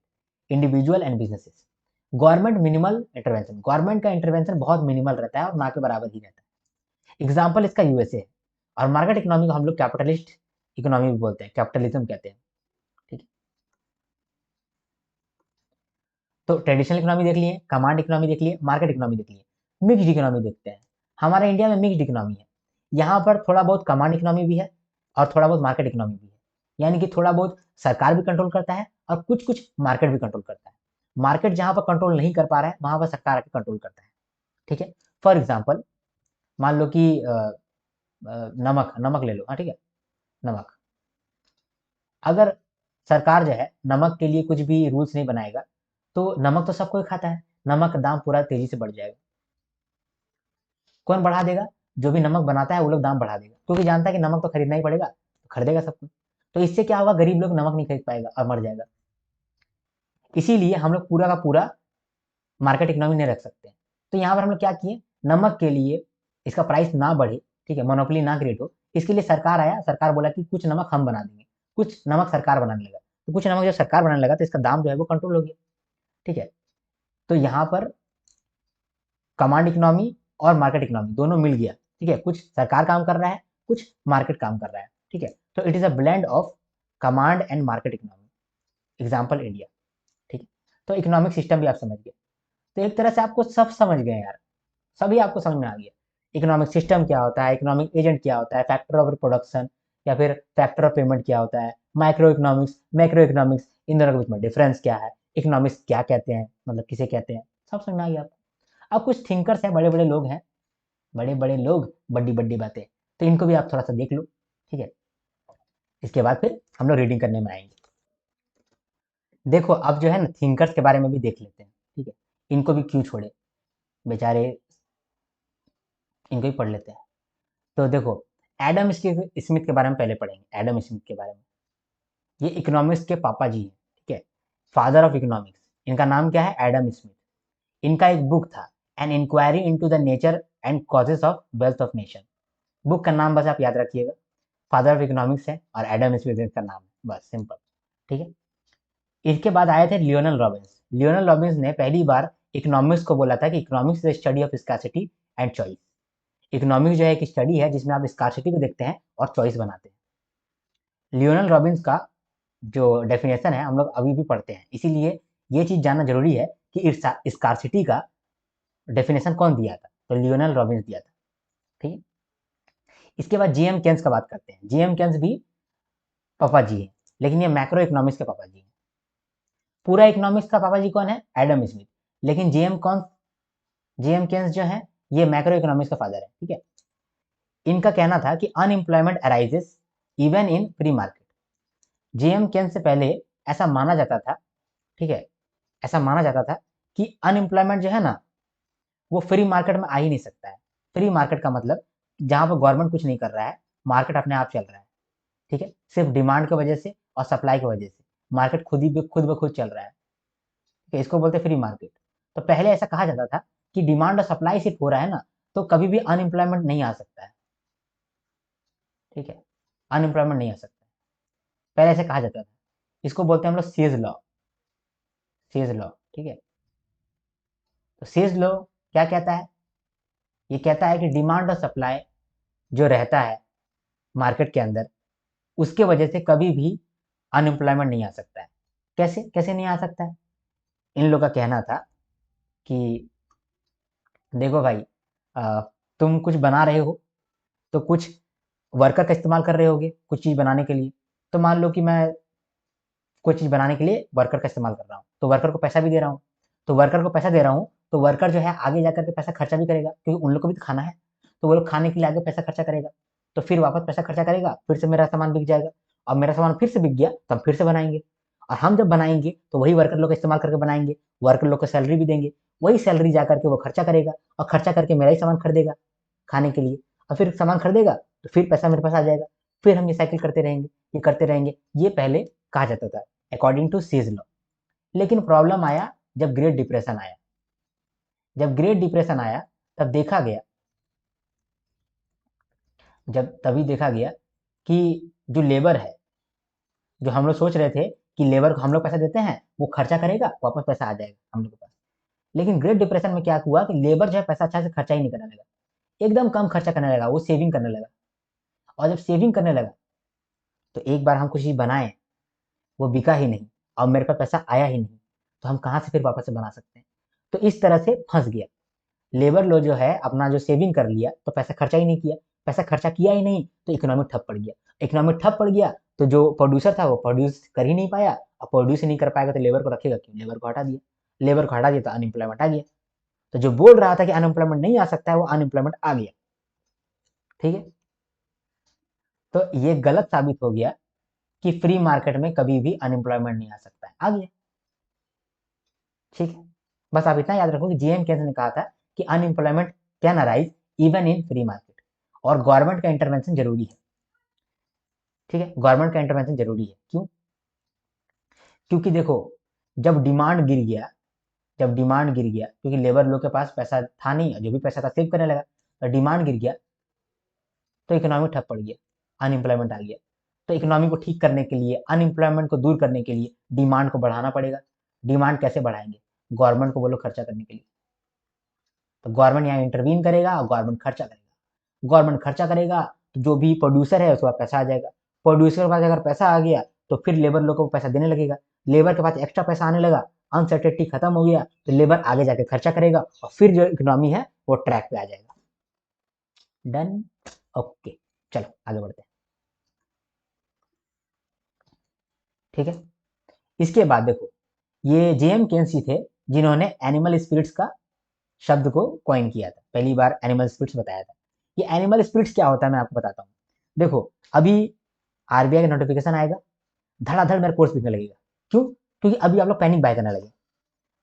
individual and businesses. Government minimal intervention, government का इंटरवेंशन बहुत मिनिमल रहता है और ना के बराबर ही रहता है। एग्जाम्पल इसका यूएसए है। और मार्केट इकोनॉमी को हम लोग कैपिटलिस्ट इकोनॉमी भी बोलते हैं, कैपिटलिज्म कहते हैं। ठीक है, तो ट्रेडिशनल इकोनॉमी देख लिए, कमांड इकोनॉमी देख लिए, मार्केट इकोनॉमी देख लिए। मिक्स्ड इकोनॉमी देखते हैं। हमारे इंडिया में मिक्स्ड इकोनॉमी है। यहाँ पर थोड़ा बहुत कमांड इकोनॉमी भी है और थोड़ा बहुत मार्केट इकोनॉमी भी है। यानी कि थोड़ा बहुत सरकार भी कंट्रोल करता है और कुछ कुछ मार्केट भी कंट्रोल करता है। मार्केट जहां पर कंट्रोल नहीं कर पा रहा है वहां पर सरकार आके कंट्रोल करता है। ठीक है, फॉर एग्जाम्पल मान लो कि नमक नमक ले लो, हाँ ठीक है, नमक, अगर सरकार जो है नमक के लिए कुछ भी रूल्स नहीं बनाएगा तो नमक तो सब कोई खाता है, नमक का दाम पूरा तेजी से बढ़ जाएगा। कौन बढ़ा देगा? जो भी नमक बनाता है वो लोग दाम बढ़ा देगा, क्योंकि जानता है कि नमक तो खरीदना ही पड़ेगा, तो खरीदेगा सब कुछ। तो इससे क्या होगा, गरीब लोग नमक नहीं खरीद पाएगा और मर जाएगा। इसीलिए हम लोग पूरा का पूरा मार्केट इकोनॉमी नहीं रख सकते। तो यहाँ पर हम लोग क्या किए, नमक के लिए इसका प्राइस ना बढ़े, ठीक है, मोनोपोली ना क्रिएट हो, इसके लिए सरकार आया, सरकार बोला कि कुछ नमक हम बना देंगे, कुछ नमक सरकार बनाने लगा। तो कुछ नमक जब सरकार बनाने लगा तो इसका दाम जो है वो कंट्रोल हो गया। ठीक है, तो यहाँ पर कमांड इकोनॉमी और मार्केट इकोनॉमी दोनों मिल गया। ठीक है, कुछ सरकार काम कर रहा है, कुछ मार्केट काम कर रहा है। ठीक है, तो it is a blend of command and market economy, example India. ठीक है, तो इकोनॉमिक सिस्टम भी आप समझ गए। तो एक तरह से आपको सब समझ गए यार, सभी आपको समझ में आ गया। इकोनॉमिक सिस्टम क्या होता है, इकोनॉमिक एजेंट क्या होता है, फैक्टर ऑफ प्रोडक्शन या फिर फैक्टर ऑफ पेमेंट क्या होता है, माइक्रो इकोनॉमिक्स, मैक्रो इकोनॉमिक्स, इन दोनों के बीच में डिफरेंस क्या है, इकोनॉमिक्स क्या कहते हैं, मतलब किसे कहते हैं, सब समझ में आ गया आपको। अब कुछ थिंकर्स हैं, बड़े बड़े लोग हैं, बड़े बड़े लोग, बड़ी बड़ी बातें, तो इनको भी आप थोड़ा सा देख लो। ठीक है, इसके बाद फिर हम लोग रीडिंग करने में आएंगे। देखो अब जो है ना थिंकर्स के बारे में भी देख लेते हैं। ठीक है, इनको भी क्यों छोड़े बेचारे, इनको भी पढ़ लेते हैं। तो देखो एडम स्मिथ के बारे में पहले पढ़ेंगे, एडम स्मिथ के बारे में। ये इकोनॉमिक्स के पापा जी हैं। ठीक है, फादर ऑफ इकोनॉमिक्स, इनका नाम क्या है, एडम स्मिथ। इनका एक बुक था, an inquiry into the nature and causes of wealth of nation. Book का नाम बस आप याद रखिएगा, फादर ऑफ इकोनॉमिक्स है और एडम स्मिथ का नाम है, बस सिंपल। ठीक है, इसके बाद आए थे लियोनल रॉबिन्स। लियोनल रॉबिन्स ने पहली बार इकोनॉमिक्स को बोला था कि economics is study of scarcity and choice. Economics जो है एक स्टडी है जिसमें आप स्कार्सिटी को देखते हैं और चॉइस बनाते हैं। लियोनल रॉबिन्स का जो डेफिनेशन है हम लोग अभी भी पढ़ते हैं, इसीलिए ये चीज जानना जरूरी है कि स्कार्सिटी का डेफिनेशन कौन दिया था, तो लियोनल रॉबिन्स दिया था। ठीक है, इसके बाद जेएम केन्स का बात करते हैं। जेएम केन्स भी पापा जी हैं, लेकिन ये मैक्रो इकोनॉमिक्स के पापा जी हैं। पूरा इकोनॉमिक्स का पापा जी कौन है, एडम स्मिथ, लेकिन जेएम केन्स जो है ये मैक्रो इकोनॉमिक्स का फादर है। ठीक है, इनका कहना था कि unemployment arises even in free market. J M Keynes से पहले ऐसा माना जाता था, ठीक है, ऐसा माना जाता था कि अनएम्प्लॉयमेंट जो है ना वो फ्री मार्केट में आ ही नहीं सकता है। फ्री मार्केट का मतलब जहां पर गवर्नमेंट कुछ नहीं कर रहा है, मार्केट अपने आप चल रहा है। ठीक है, सिर्फ डिमांड की वजह से और सप्लाई की वजह से मार्केट खुद ब खुद चल रहा है। ठीक है, इसको बोलते हैं फ्री मार्केट। तो पहले ऐसा कहा जाता था कि डिमांड और सप्लाई सिर्फ हो रहा है ना, तो कभी भी अनएम्प्लॉयमेंट नहीं आ सकता है। ठीक है, अनएम्प्लॉयमेंट नहीं आ सकता है, पहले ऐसे कहा जाता था। इसको बोलते हैं हम लोग सेज लॉ, सेज लॉ। ठीक है, तो सेज लॉ क्या कहता है, ये कहता है कि डिमांड और सप्लाई जो रहता है मार्केट के अंदर, उसके वजह से कभी भी अनएम्प्लॉयमेंट नहीं आ सकता है। कैसे कैसे नहीं आ सकता है, इन लोग का कहना था कि देखो भाई, अ, तुम कुछ बना रहे हो तो कुछ वर्कर का इस्तेमाल कर रहे होगे कुछ चीज़ बनाने के लिए। तो मान लो कि मैं कोई चीज़ बनाने के लिए वर्कर का इस्तेमाल कर रहा हूँ, तो वर्कर को पैसा भी दे रहा हूँ। तो वर्कर को पैसा दे रहा हूँ तो वर्कर जो है आगे जाकर के पैसा खर्चा भी करेगा, क्योंकि उन लोग को भी तो खाना है। तो वो लोग खाने के लिए आगे पैसा खर्चा करेगा, तो फिर वापस पैसा खर्चा करेगा, फिर से मेरा सामान बिक जाएगा। और मेरा सामान फिर से बिक गया तो हम फिर से बनाएंगे। और हम जब बनाएंगे तो वही वर्कर लोग का इस्तेमाल करके बनाएंगे, वर्कर लोग को सैलरी भी देंगे, वही सैलरी जा करके वो खर्चा करेगा और खर्चा करके मेरा ही सामान खरीदेगा खाने के लिए। और फिर सामान खरीदेगा तो फिर पैसा मेरे पास आ जाएगा, फिर हम ये साइकिल करते रहेंगे, ये करते रहेंगे। ये पहले कहा जाता था अकॉर्डिंग टू सीज लॉ। लेकिन प्रॉब्लम आया जब ग्रेट डिप्रेशन आया। जब ग्रेट डिप्रेशन आया तब देखा गया, जब तभी देखा गया कि जो लेबर है, जो हम लोग सोच रहे थे कि लेबर को हम लोग पैसा देते हैं वो खर्चा करेगा वापस पैसा आ जाएगा हम लोग के पास, लेकिन ग्रेट डिप्रेशन में क्या हुआ कि लेबर जो है पैसा अच्छा से खर्चा ही नहीं करने लगा, एकदम कम खर्चा करने लगा, वो सेविंग करने लगा। और जब सेविंग करने लगा तो एक बार हम कुछ चीज बनाए, वो बिका ही नहीं और मेरे पास पैसा आया ही नहीं, तो हम कहाँ से फिर वापस से बना सकते हैं। तो इस तरह से फंस गया। लेबर लो जो है अपना जो सेविंग कर लिया तो पैसा खर्चा ही नहीं किया, पैसा खर्चा किया ही नहीं तो इकोनॉमी ठप पड़ गया। इकोनॉमी ठप पड़ गया तो जो प्रोड्यूसर था वो प्रोड्यूस कर ही नहीं पाया, और प्रोड्यूस नहीं कर पाएगा तो लेबर को रखेगा क्यों? लेबर को हटा दिया, लेबर को हटा दिया तो अनएम्प्लॉयमेंट आ गया। तो जो बोल रहा था कि अनएम्प्लॉयमेंट नहीं आ सकता है वो अनएम्प्लॉयमेंट आ गया। ठीक है, तो ये गलत साबित हो गया कि फ्री मार्केट में कभी भी अनएम्प्लॉयमेंट नहीं आ सकता है, आ गया। ठीक है, बस आप इतना याद रखो कि जीएम केन्स ने कहा था कि unemployment can arise even in free market, और गवर्नमेंट का इंटरवेंशन जरूरी है। ठीक है, गवर्नमेंट का इंटरवेंशन जरूरी है। क्यों? क्योंकि देखो, जब डिमांड गिर गया, जब डिमांड गिर गया क्योंकि लेबर लोग के पास पैसा था नहीं, जो भी पैसा था सेव करने लगा, तो डिमांड गिर गया तो इकोनॉमी ठप पड़ गया, अनएम्प्लॉयमेंट आ गया। तो इकोनॉमी को ठीक करने के लिए, अनएम्प्लॉयमेंट को दूर करने के लिए डिमांड को बढ़ाना पड़ेगा। डिमांड कैसे बढ़ाएंगे? गवर्नमेंट को बोलो खर्चा करने के लिए, तो गवर्नमेंट यहाँ इंटरवीन करेगा और गवर्नमेंट खर्चा करेगा। गवर्नमेंट खर्चा करेगा तो जो भी प्रोड्यूसर है उसके पास पैसा आ जाएगा। प्रोड्यूसर के पास अगर पैसा आ गया तो फिर लेबर लोग को पैसा देने लगेगा। लेबर के पास एक्स्ट्रा पैसा आने लगा, अनसर्टेनिटी खत्म हो गया तो लेबर आगे जाके खर्चा करेगा और फिर जो इकोनॉमी है वो ट्रैक पे आ जाएगा। डन? ओके, चलो आगे बढ़ते हैं। ठीक है, इसके बाद देखो, ये जेएम केन्स थे जिन्होंने एनिमल स्पिरिट्स का शब्द को कॉइन किया था, पहली बार एनिमल स्पिरिट्स बताया था। ये एनिमल स्पिरिट्स क्या होता है मैं आपको बताता हूँ। देखो, अभी आरबीआई का नोटिफिकेशन आएगा, धड़ाधड़ मेरा कोर्स बिकने लगेगा। क्यों? क्योंकि अभी आप लोग पैनिक बाय करने लगे,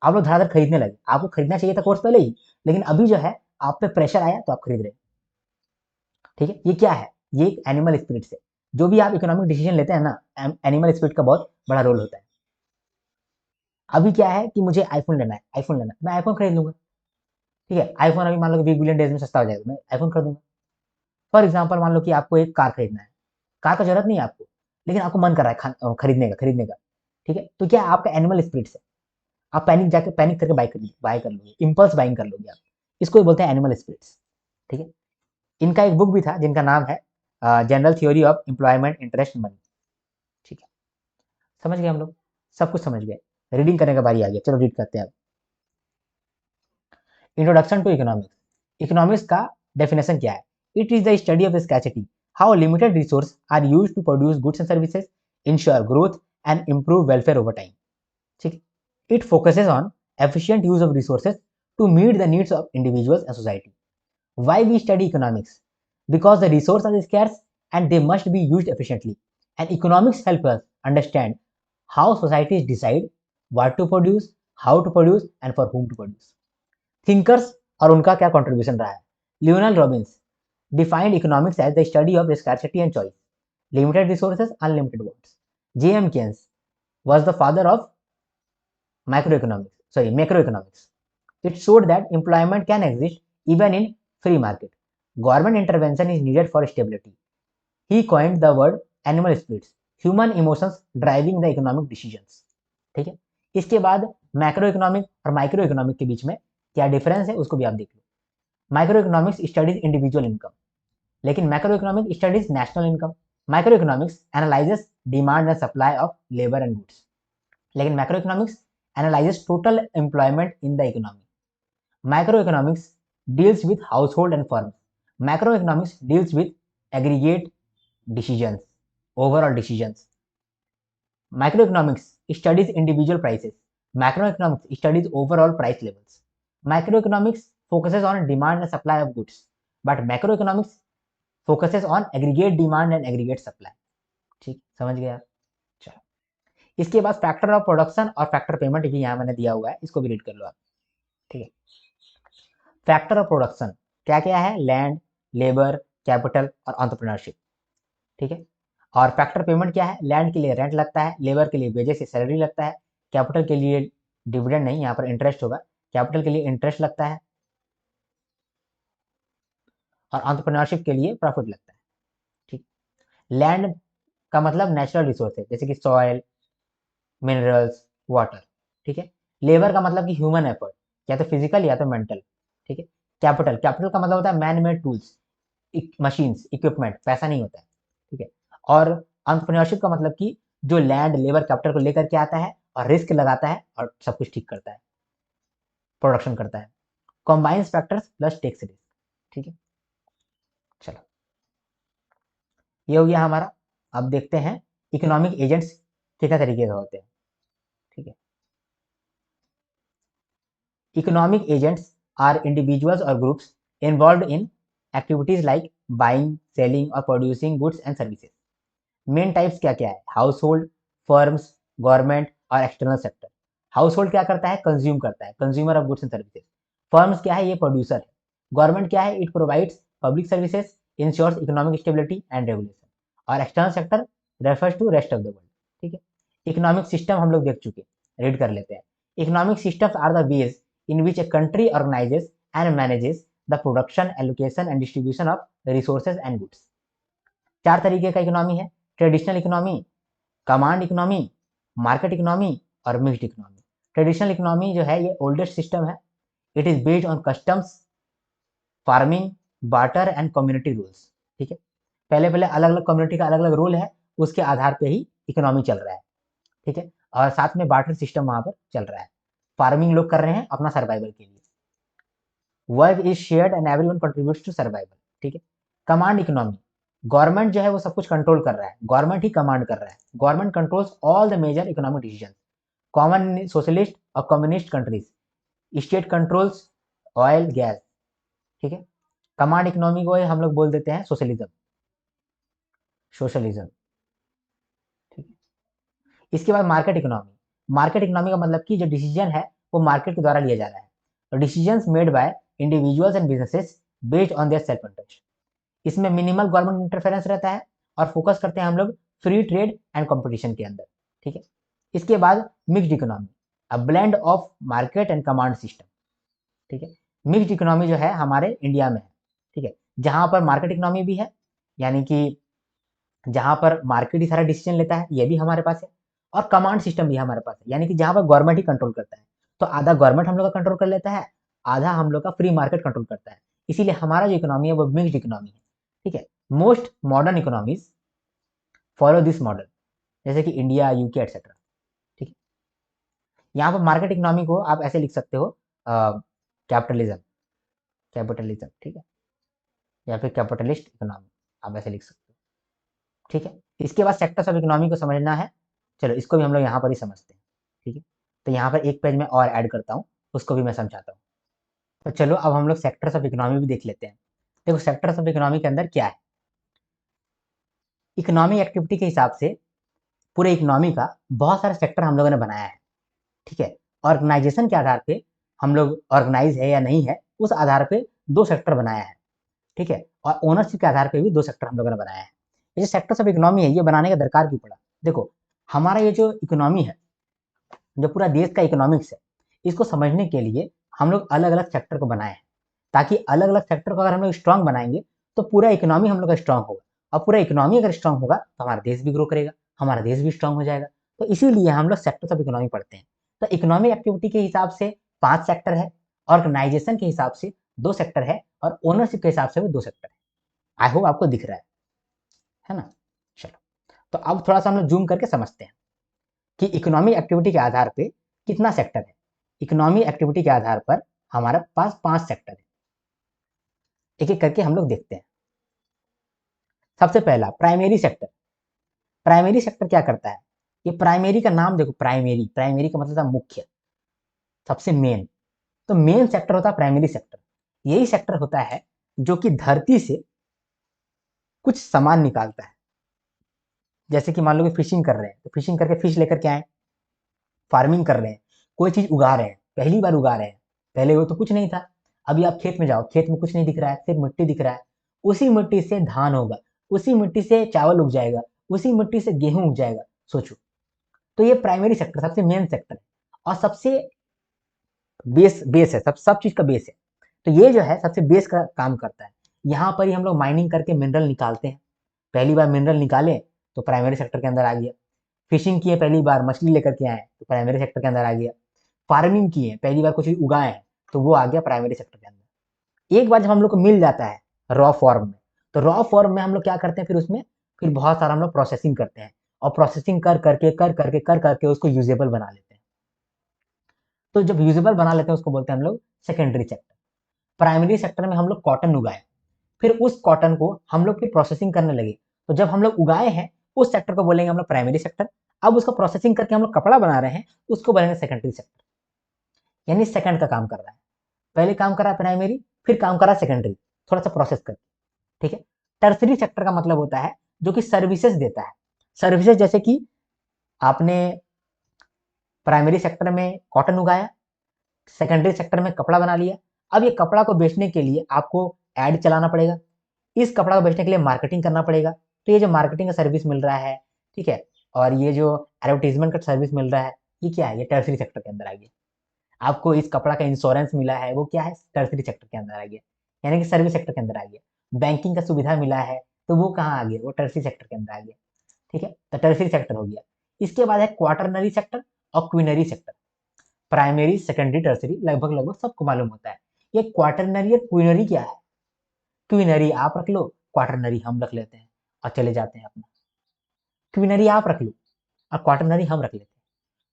आप लोग धड़ाधड़ खरीदने लगे। आपको खरीदना चाहिए था कोर्स पहले ही, लेकिन अभी जो है आप पे प्रेशर आया तो आप खरीद रहे। ठीक है, ये क्या है? ये एक एनिमल स्पिरिट है। जो भी आप इकोनॉमिक डिसीजन लेते हैं ना, एनिमल स्पिरिट का बहुत बड़ा रोल होता है। अभी क्या है कि मुझे आईफोन लेना है, आईफोन लेना है, मैं आईफोन खरीद लूंगा। ठीक है, आईफोन अभी मान लो कि बिग बिलियन डेज में सस्ता हो जाएगा, मैं आईफोन खरीदूंगा। फॉर एग्जाम्पल मान लो कि आपको एक कार खरीदना है, कार का जरूरत नहीं है आपको, लेकिन आपको मन कर रहा है खरीदने का। ठीक है, तो क्या आपका एनिमल स्पिरिट है, आप पैनिक करके बाय कर लोगे, इम्पल्स बाइंग कर लोगे आप। इसको ही बोलते हैं एनिमल स्पिरिट्स। ठीक है, इनका एक बुक भी था जिनका नाम है general theory of employment interest money. ठीक है, समझ गए हम लोग, सब कुछ समझ गए। रीडिंग करने का बारी आ गया, चलो रीड करते हैं अब। Introduction to economics. इकोनॉमिक्स का डेफिनेशन क्या है? It is the study of scarcity, how limited resource are used to produce goods and services, ensure growth and improve welfare over time. ठीक है, it focuses on efficient use of resources to meet the needs of individuals and society. Why we study economics? Because the resources are scarce and they must be used efficiently. And economics help us understand how societies decide what to produce, how to produce, and for whom to produce. Thinkers और उनका क्या contribution रहा है? Lionel Robins defined economics as the study of scarcity and choice, limited resources, unlimited wants. J.M. Keynes was the father of macroeconomics. It showed that employment can exist even in free market. Government intervention is needed for stability. He coined the word animal spirits, human emotions driving the economic decisions. ठीक है, इसके बाद macro economic और micro economic के बीच में क्या difference है उसको भी आप देख लो। Micro economics studies individual income, लेकिन macro economic studies national income. Micro economics analyses demand and supply of labour and goods, लेकिन macro economics analyses total employment in the economy. Microeconomics deals with household and firms. Macroeconomics deals with aggregate decisions, overall decisions. Microeconomics studies individual prices. Macroeconomics studies overall price levels. Microeconomics focuses on demand and supply of goods, but macroeconomics focuses on aggregate demand and aggregate supply. ठीक, समझ गया? चलो, इसके बाद factor of production और factor payment भी यहाँ मैंने दिया हुआ है, इसको भी रीड कर लो आप। ठीक है, फैक्टर ऑफ प्रोडक्शन क्या क्या है? लैंड, लेबर, कैपिटल और एंटरप्रेन्योरशिप। ठीक है, और फैक्टर पेमेंट क्या है? लैंड के लिए रेंट लगता है, लेबर के लिए वेजेस से सैलरी लगता है, कैपिटल के लिए डिविडेंड नहीं, यहाँ पर इंटरेस्ट होगा, कैपिटल के लिए इंटरेस्ट लगता है, और एंटरप्रेन्योरशिप के लिए प्रॉफिट लगता है। ठीक, लैंड का मतलब नेचुरल रिसोर्स है जैसे कि सॉयल, मिनरल्स, वाटर। ठीक है, लेबर का मतलब कि ह्यूमन एफर्ट, या तो फिजिकल या तो मेंटल। ठीक है, कैपिटल का मतलब होता है man made tools, machines, equipment, पैसा नहीं होता है। ठीक है, और एंटरप्रेन्योरशिप का मतलब कि जो लैंड, लेबर, कैपिटल को लेकर के आता है और रिस्क लगाता है और सब कुछ ठीक करता है, प्रोडक्शन करता है। कॉम्बाइंस फैक्टर्स प्लस टेक्स रिस्क। ठीक है, चलो ये हो गया हमारा। अब देखते हैं इकोनॉमिक एजेंट्स कितने तरीके के होते हैं। ठीक है, इकोनॉमिक एजेंट्स आर इंडिविजुअल्स और groups involve in activities like buying, selling और producing goods and services. Main types क्या क्या है? हाउस होल्ड, फर्म्स, गवर्नमेंट और एक्सटर्नल सेक्टर। हाउस होल्ड क्या करता है? कंज्यूम करता है, consumer of goods and services. Firms क्या है? ये प्रोड्यूसर है। गवर्नमेंट क्या है? It provides public services, ensures economic stability and regulation. और external sector refers to rest of the world. ठीक है, इकोनॉमिक सिस्टम हम लोग देख चुके, रीड कर लेते हैं। Economic systems are the ways in which a country organizes and manages the production, allocation and distribution of resources and goods. चार तरीके का इकोनॉमी है: traditional economy, command economy, market economy और मिक्स्ड इकोनॉमी। ट्रेडिशनल इकोनॉमी जो है ये oldest system है। It is based on customs, farming, barter and community rules. ठीक है, पहले पहले अलग अलग कम्युनिटी का अलग अलग रूल है, उसके आधार पे ही इकोनॉमी चल रहा है। ठीक है, और साथ में बार्टर सिस्टम वहां पर चल रहा है। फार्मिंग लोग कर रहे हैं अपना सर्वाइवल के लिए। Work is shared and everyone contributes to survival. ठीक है, कमांड इकोनॉमी, गवर्नमेंट जो है वो सब कुछ कंट्रोल कर रहा है, गवर्नमेंट ही कमांड कर रहा है। Government controls all the major economic decision. Common socialist और communist countries, state controls oil gas. ठीक है, कमांड इकोनॉमी को हम लोग बोल देते हैं सोशलिज्म, सोशलिज्म। ठीक है, इसके बाद मार्केट इकोनॉमी। मार्केट इकोनॉमी का मतलब कि जो डिसीजन है वो मार्केट के द्वारा लिया जा रहा है। Decisions made by individuals and businesses based on their self interest. इसमें मिनिमल गवर्नमेंट इंटरफेरेंस रहता है और फोकस करते हैं हम लोग फ्री ट्रेड एंड कंपटीशन के अंदर। ठीक है, इसके बाद mixed economy, a blend of market and command system. ठीक है, मिक्स्ड इकोनॉमी जो है हमारे इंडिया में है। ठीक है, जहां पर मार्केट इकोनॉमी भी है, यानी कि जहां पर मार्केट ही सारा डिसीजन लेता है, ये भी हमारे पास है। और कमांड सिस्टम भी हमारे पास है, यानी कि जहां पर गवर्नमेंट ही कंट्रोल करता है। तो आधा गवर्नमेंट हम लोग का कंट्रोल कर लेता है, आधा हम लोग का फ्री मार्केट कंट्रोल करता है। इसीलिए हमारा जो इकोनॉमी है वो मिक्स्ड इकोनॉमी है। ठीक है, most modern economies follow this model, जैसे कि इंडिया, यूके एटसेट्रा। ठीक है, यहाँ पर मार्केट इकोनॉमी को आप ऐसे लिख सकते हो, कैपिटलिज्म, कैपिटलिज्म। ठीक है, या फिर कैपिटलिस्ट इकोनॉमी, आप ऐसे लिख सकते हो। ठीक है, इसके बाद सेक्टर्स ऑफ इकोनॉमी को समझना है। चलो इसको भी हम लोग यहाँ पर ही समझते हैं। ठीक है, तो यहाँ पर एक पेज में और ऐड करता हूँ, उसको भी मैं समझाता हूँ। तो चलो अब हम लोग सेक्टर्स ऑफ इकोनॉमी भी देख लेते हैं। देखो सेक्टर्स ऑफ इकोनॉमी के अंदर क्या है। इकोनॉमिक एक्टिविटी के हिसाब से पूरे इकोनॉमी का बहुत सारे सेक्टर हम लोगों ने बनाया है। ठीक है, ऑर्गेनाइजेशन के आधार पे हम लोग ऑर्गेनाइज है या नहीं है, उस आधार पे दो सेक्टर बनाया है। ठीक है, और ओनरशिप के आधार पे भी दो सेक्टर हम लोगों ने बनाया है। ये जो सेक्टर्स ऑफ इकोनॉमी है ये बनाने का दरकार क्यों पड़ा? देखो हमारा ये जो इकोनॉमी है, जो पूरा देश का इकोनॉमिक्स है, इसको समझने के लिए हम लोग अलग अलग सेक्टर को बनाए हैं, ताकि अलग अलग सेक्टर को अगर हम लोग स्ट्रांग बनाएंगे तो पूरा इकोनॉमी हम लोग का स्ट्रांग होगा। और पूरा इकोनॉमी अगर स्ट्रांग होगा तो हमारा देश भी ग्रो करेगा, हमारा देश भी स्ट्रांग हो जाएगा। तो इसीलिए हम लोग सेक्टर्स ऑफ इकोनॉमी पढ़ते हैं। तो इकोनॉमिक एक्टिविटी के हिसाब से 5 सेक्टर है, ऑर्गेनाइजेशन के हिसाब से 2 सेक्टर है, और ओनरशिप के हिसाब से भी 2 सेक्टर है। आई होप आपको दिख रहा है ना? चलो, तो अब थोड़ा सा हम लोग जूम करके समझते हैं कि इकोनॉमिक एक्टिविटी के आधार पे कितना सेक्टर है। इकोनॉमिक एक्टिविटी के आधार पर हमारे पास 5 सेक्टर है। एक एक करके हम लोग देखते हैं। सबसे पहला प्राइमरी सेक्टर। प्राइमरी सेक्टर क्या करता है? ये प्राइमरी का नाम देखो, प्राइमरी, प्राइमरी का मतलब था मुख्य, सबसे मेन। तो मेन सेक्टर होता है प्राइमरी सेक्टर। यही सेक्टर होता है जो कि धरती से कुछ सामान निकालता है। जैसे कि मान लो कि फिशिंग कर रहे हैं, तो फिशिंग करके फिश लेकर के आए। फार्मिंग कर रहे हैं, कोई चीज उगा रहे हैं, पहली बार उगा रहे हैं, पहले वो तो कुछ नहीं था। अभी आप खेत में जाओ, खेत में कुछ नहीं दिख रहा है, सिर्फ मिट्टी दिख रहा है। उसी मिट्टी से धान होगा, उसी मिट्टी से चावल उग जाएगा, उसी मिट्टी से गेहूं उग जाएगा। सोचो, तो ये प्राइमरी सेक्टर सबसे मेन सेक्टर है और सबसे बेस बेस है, सब चीज का बेस है। तो ये जो है सबसे बेस का काम करता है। यहाँ पर ही हम लोग माइनिंग करके मिनरल निकालते हैं। पहली बार मिनरल निकाले तो प्राइमरी सेक्टर के अंदर आ गया। फिशिंग किए पहली बार, मछली लेकर के आए तो प्राइमरी सेक्टर के अंदर आ गया। फार्मिंग की है, पहली बार कुछ उगाए हैं, तो वो आ गया प्राइमरी सेक्टर के अंदर। एक बार जब हम लोग को मिल जाता है रॉ फॉर्म में, तो रॉ फॉर्म में हम लोग क्या करते हैं, फिर उसमें फिर बहुत सारा हम लोग प्रोसेसिंग करते हैं, और प्रोसेसिंग कर करके उसको यूजेबल बना लेते हैं। तो जब यूजेबल बना लेते हैं उसको बोलते हैं हम लोग सेकेंडरी सेक्टर। प्राइमरी सेक्टर में हम लोग कॉटन उगाए, फिर उस कॉटन को हम लोग फिर प्रोसेसिंग करने लगे, तो जब हम लोग उगाए हैं उस सेक्टर को बोलेंगे हम लोग प्राइमरी सेक्टर। अब उसको प्रोसेसिंग करके हम लोग कपड़ा बना रहे हैं उसको बोलेंगे सेकेंडरी सेक्टर, यानी सेकंड का काम कर रहा है। पहले काम कर रहा है प्राइमरी, फिर काम कर रहा है सेकेंडरी, थोड़ा सा प्रोसेस करके, ठीक है। टर्सरी सेक्टर का मतलब होता है जो कि सर्विसेज देता है। सर्विसेज जैसे कि आपने प्राइमरी सेक्टर में कॉटन उगाया, सेकेंडरी सेक्टर में कपड़ा बना लिया। अब ये कपड़ा को बेचने के लिए आपको एड चलाना पड़ेगा, इस कपड़ा को बेचने के लिए मार्केटिंग करना पड़ेगा। तो ये जो मार्केटिंग का सर्विस मिल रहा है, ठीक है, और ये जो एडवर्टीजमेंट का सर्विस मिल रहा है, ये क्या है, ये टर्सरी सेक्टर के अंदर आ गया। आपको इस कपड़ा का इंश्योरेंस मिला है, वो क्या है, टर्सरी सेक्टर के अंदर आ गया, यानी कि सर्विस सेक्टर के अंदर आ गया। बैंकिंग का सुविधा मिला है, तो वो कहाँ आ गया, वो टर्सरी सेक्टर के अंदर आ गया, ठीक है। तो टर्सरी सेक्टर हो गया। इसके बाद है क्वार्टरनरी सेक्टर और quinary sector. Primary, secondary, tertiary लगभग लगभग सबको मालूम होता है। ये क्वार्टरनरी और क्वीनरी क्या है, क्वीनरी आप रख लो, क्वार्टरनरी हम रख लेते हैं और चले जाते हैं अपना। क्वीनरी आप रख लो और क्वार्टरनरी हम रख लेते हैं।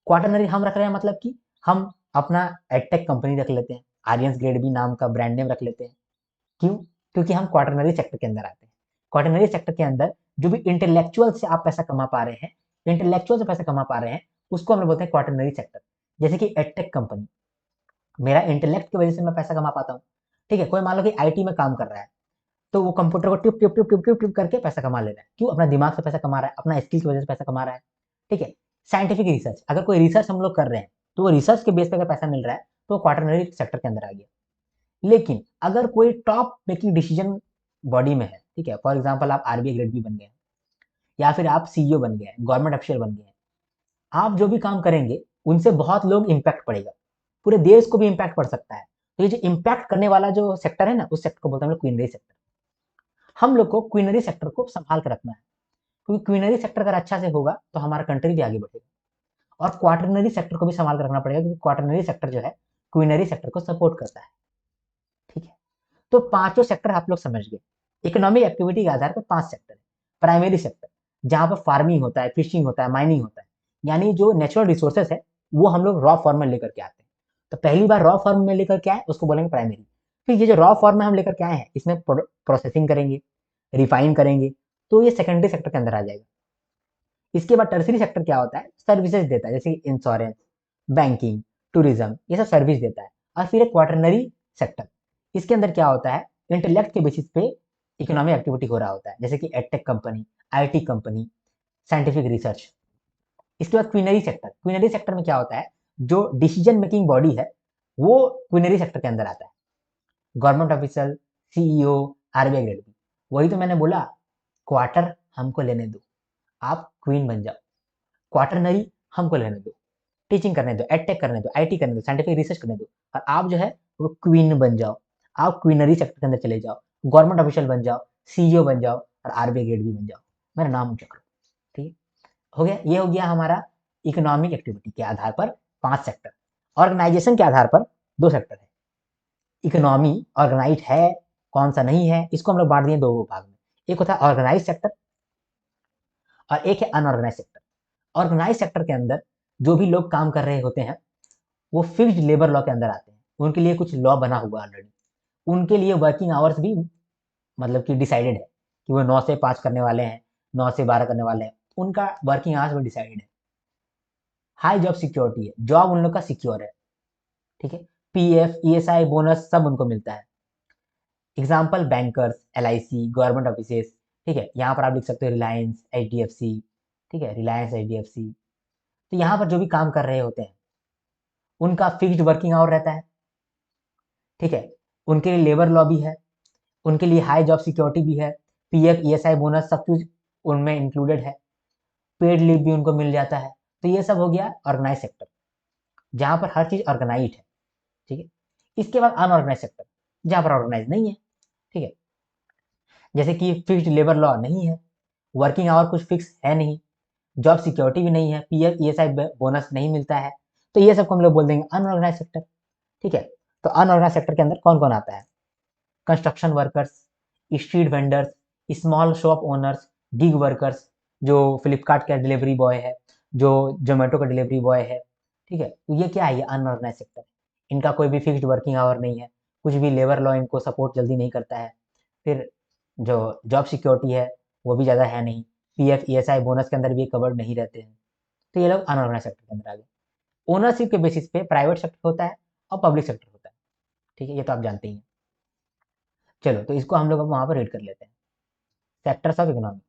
क्वार्टरनरी हम रख रहे हैं मतलब कि हम अपना एडटेक कंपनी रख लेते हैं, आर्यंस ग्रेड बी नाम का ब्रांड नेम रख लेते हैं। क्यों? क्योंकि हम क्वार्टरनरी सेक्टर के अंदर आते हैं। क्वार्टरनरी सेक्टर के अंदर जो भी इंटेलेक्चुअल से आप पैसा कमा पा रहे हैं, इंटेलेक्चुअल से पैसा कमा पा रहे हैं, उसको हम लोग बोलते हैं क्वार्टरनरी सेक्टर। जैसे कि एडटेक कंपनी, मेरा इंटेलेक्ट की वजह से मैं पैसा कमा पाता हूँ, ठीक है। कोई मान लो कि आईटी में काम कर रहा है, तो वो कंप्यूटर को tip tip tip tip tip tip करके पैसा कमा ले रहा है। क्यों? अपना दिमाग से पैसा कमा रहा है, अपना स्किल की वजह से पैसा कमा रहा है, ठीक है। साइंटिफिक रिसर्च, अगर कोई रिसर्च हम लोग कर रहे हैं तो वो रिसर्च के बेस पे अगर पैसा मिल रहा है तो वो क्वार्टरनरी सेक्टर के अंदर आ गया। लेकिन अगर कोई टॉप मेकिंग डिसीजन बॉडी में है, ठीक है, फॉर एग्जाम्पल आप आरबीआई ग्रेड बी बन गए, या फिर आप सीईओ बन गए, गवर्नमेंट ऑफिशियल बन गए, आप जो भी काम करेंगे उनसे बहुत लोग इम्पैक्ट पड़ेगा, पूरे देश को भी इम्पैक्ट पड़ सकता है। तो ये जो इम्पैक्ट करने वाला जो सेक्टर है ना, उस सेक्टर को बोलते हैं हम लोग क्वीनरी सेक्टर। हम लोग को क्वीनरी सेक्टर को संभाल कर रखना है, क्योंकि क्वीनरी सेक्टर अगर अच्छा से होगा तो हमारा कंट्री भी आगे बढ़ेगा। और क्वार्टरनरी सेक्टर को भी संभाल कर रखना पड़ेगा, क्योंकि क्वार्टरनरी सेक्टर जो है क्वीनरी सेक्टर को सपोर्ट करता है, ठीक है। तो पांचों सेक्टर आप लोग समझ गए। इकोनॉमिक एक्टिविटी के आधार पर पांच सेक्टर है। प्राइमरी सेक्टर, जहां पर फार्मिंग होता है, फिशिंग होता है, माइनिंग होता है, यानी जो नेचुरल रिसोर्सेस है वो हम लोग रॉ फॉर्म में लेकर के आते हैं। तो पहली बार रॉ फॉर्म में लेकर के आए उसको बोलेंगे प्राइमरी। फिर ये जो रॉ फॉर्म में हम लेकर के आए हैं इसमें प्रोसेसिंग करेंगे, रिफाइन करेंगे, तो ये सेकेंडरी सेक्टर के अंदर आ जाएगा। इसके बाद टर्सरी सेक्टर क्या होता है, सर्विसेज देता है, जैसे इंश्योरेंस, बैंकिंग, टूरिज्म, ये सब सर्विस देता है। और फिर एक क्वार्टरनरी सेक्टर, इसके अंदर क्या होता है, इंटेलेक्ट के बेसिस पे इकोनॉमिक एक्टिविटी हो रहा होता है, जैसे कि edtech company, IT company, scientific research. इसके बाद क्वीनरी सेक्टर, क्वीनरी सेक्टर में क्या होता है, जो डिसीजन मेकिंग बॉडी है वो क्वीनरी सेक्टर के अंदर आता है। Government officer, CEO, RBI grade B. वही तो मैंने बोला, क्वार्टर हमको लेने दो, आप क्वीन बन जाओ, क्वार्टरनरी हमको लेने दो, टीचिंग करने दो, एडटेक करने दो, आईटी करने दो, साइंटिफिक रिसर्च करने दो, और आप जो है वो क्वीन बन जाओ, आप क्वीनरी सेक्टर के अंदर चले जाओ, गवर्नमेंट ऑफिशियल बन जाओ, सीईओ बन जाओ और आरबीआई ग्रेड भी बन जाओ, मेरा नाम ऊंचा करो, ठीक है। हो गया, ये हो गया हमारा इकोनॉमिक एक्टिविटी के आधार पर पांच सेक्टर। ऑर्गेनाइजेशन के आधार पर दो सेक्टर है। इकोनॉमी ऑर्गेनाइज है, कौन सा नहीं है, इसको हम लोग बांट दिए दो भाग में। एक होता है ऑर्गेनाइज सेक्टर और एक है अनऑर्गेनाइज सेक्टर। ऑर्गेनाइज सेक्टर के अंदर जो भी लोग काम कर रहे होते हैं वो फिक्स्ड लेबर लॉ के अंदर आते हैं, उनके लिए कुछ लॉ बना हुआ ऑलरेडी, उनके लिए वर्किंग आवर्स भी मतलब कि डिसाइडेड है कि वो 9 से 5 करने वाले हैं, 9 से 12 करने वाले हैं, उनका वर्किंग आवर्स भी डिसाइडेड है। हाई जॉब सिक्योरिटी है, जॉब उन लोग का सिक्योर है, ठीक है। पीएफ, ईएसआई, बोनस सब उनको मिलता है। Example bankers, LIC, government offices, ठीक है। यहाँ पर आप लिख सकते हो रिलायंस, एचडीएफसी, ठीक है, रिलायंस, एचडीएफसी। तो यहाँ पर जो भी काम कर रहे होते हैं उनका फिक्स्ड वर्किंग आवर रहता है, ठीक है। उनके लिए लेबर लॉ भी है, उनके लिए हाई जॉब सिक्योरिटी भी है, पीएफ, ईएसआई, बोनस सब कुछ उनमें इंक्लूडेड है, पेड लीव भी उनको मिल जाता है। तो ये सब हो गया ऑर्गेनाइज सेक्टर, जहां पर हर चीज ऑर्गेनाइज है, ठीक है। इसके बाद अनऑर्गेनाइज सेक्टर, जहां पर ऑर्गेनाइज नहीं है, ठीक है। जैसे कि फिक्स्ड लेबर लॉ नहीं है, वर्किंग आवर कुछ फिक्स है नहीं, जॉब सिक्योरिटी भी नहीं है, पीएफ, ईएसआई, बोनस नहीं मिलता है, तो ये सबको हम लोग बोल देंगे अनऑर्गेनाइज सेक्टर, ठीक है। तो अनऑर्गेनाइज सेक्टर के अंदर कौन कौन आता है, construction workers, street vendors, small shop owners, gig workers, जो फ्लिपकार्ट का डिलीवरी बॉय है, जो जोमेटो का डिलीवरी बॉय है, ठीक है। तो ये क्या है, ये अनऑर्गेनाइज सेक्टर। इनका कोई भी फिक्स्ड वर्किंग आवर नहीं है, कुछ भी लेबर लॉ इनको सपोर्ट जल्दी नहीं करता है। फिर जो जॉब सिक्योरिटी है वो भी ज़्यादा है नहीं। पीएफ ईएसआई बोनस के अंदर भी कवर्ड नहीं रहते हैं, तो ये लोग अनऑर्गेनाइज सेक्टर के अंदर आ गए। ओनरशिप के बेसिस पे प्राइवेट सेक्टर होता है और पब्लिक सेक्टर होता है, ठीक है, ये तो आप जानते ही हैं। चलो तो इसको हम लोग अब वहाँ पर रीड कर लेते हैं। Sectors of economy.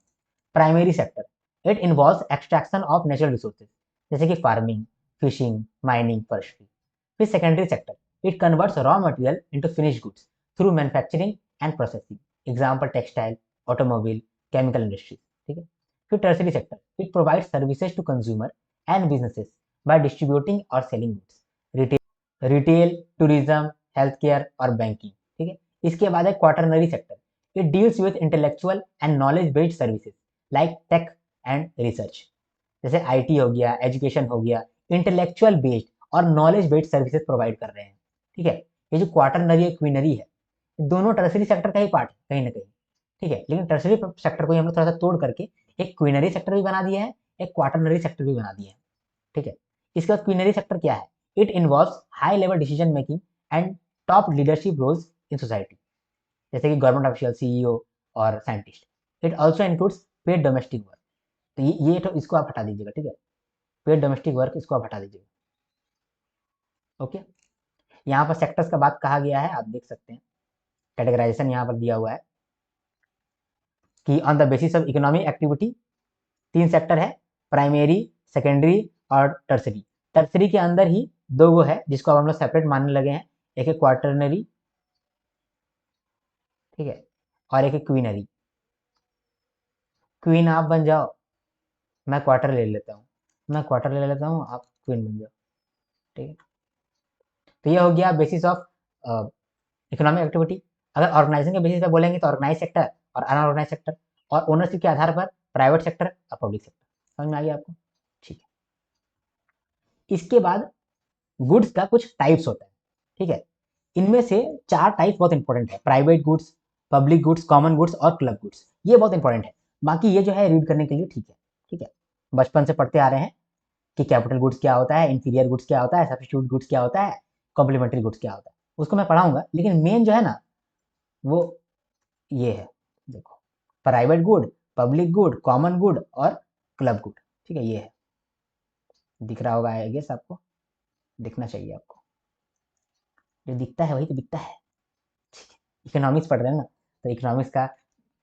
Primary sector, it involves extraction of natural resources, जैसे कि फार्मिंग, फिशिंग, माइनिंग, फॉरेस्ट्री। फिर secondary sector, it converts raw material into finished goods through manufacturing and processing, example textile, automobile, chemical industry, ठीक है। फिर tertiary sector, it provide services to consumer and businesses by distributing और selling goods, retail, tourism, health care और banking, ठीक है। इसके बाद है quaternary sector, it deals with intellectual and knowledge based services like tech and research, जैसे IT हो गया, एजुकेशन हो गया, इंटेलेक्चुअल बेस्ड और नॉलेज बेस्ड सर्विसेज प्रोवाइड कर रहे हैं, ठीक है। ये जो क्वार्टरनरी और क्वीनरी है, दोनों टर्सरी सेक्टर का ही पार्ट है कहीं ना कहीं, ठीक है। लेकिन टर्सरी सेक्टर को हम लोग थोड़ा सा तोड़ करके एक क्वीनरी सेक्टर भी बना दिया है, एक क्वार्टरनरी सेक्टर भी बना दिया है, ठीक है। इसके बाद क्वीनरी सेक्टर क्या है? It involves high level decision making and top leadership roles in society, जैसे कि गवर्नमेंट ऑफिशियल, सीईओ और scientist. It also includes paid domestic work, तो ये तो इसको आप हटा दीजिएगा, ठीक है। पेड डोमेस्टिक वर्क इसको आप हटा दीजिएगा, ओके। यहाँ पर सेक्टर्स का बात कहा गया है, आप देख सकते हैं कैटेगराइजेशन यहाँ पर दिया हुआ है कि on the basis of economic activity 3 sector है, प्राइमरी, सेकेंडरी और टर्सरी। टर्सरी के अंदर ही 2 वो है जिसको अब हम लोग सेपरेट मानने लगे हैं, एक है क्वार्टरनरी, ठीक है, और एक है क्वीनरी। क्वीन आप बन जाओ, मैं क्वार्टर ले लेता हूँ, मैं क्वार्टर ले लेता हूँ, आप क्वीन बन जाओ, ठीक है। तो ये हो गया बेसिस ऑफ इकोनॉमिक एक्टिविटी। अगर ऑर्गेनाइजेशन के बेसिस पे बोलेंगे तो ऑर्गेनाइज सेक्टर और अनऑर्गेनाइज सेक्टर, और ओनरशिप के आधार पर प्राइवेट सेक्टर और पब्लिक सेक्टर। समझ में आ गया आपको? ठीक है। इसके बाद गुड्स का कुछ टाइप्स होता है, ठीक है। इनमें से 4 टाइप बहुत इंपॉर्टेंट है, private goods, public goods, common goods और क्लब गुड्स। ये बहुत इंपॉर्टेंट है, बाकी ये जो है रीड करने के लिए ठीक है, ठीक है। बचपन से पढ़ते आ रहे हैं कि कैपिटल गुड्स क्या होता है, इंफीरियर गुड्स क्या होता है, सब्स्टिट्यूट गुड्स क्या होता है, कॉम्प्लीमेंट्री गुड्स क्या होता है, उसको मैं पढ़ाऊंगा। लेकिन मेन जो है ना वो ये है, देखो, private good, public good, common good और क्लब गुड, ठीक है। ये है, दिख रहा होगा आई गेस आपको, दिखना चाहिए आपको, जो दिखता है वही तो दिखता है, ठीक है। इकोनॉमिक्स पढ़ रहे हैं ना, तो इकोनॉमिक्स का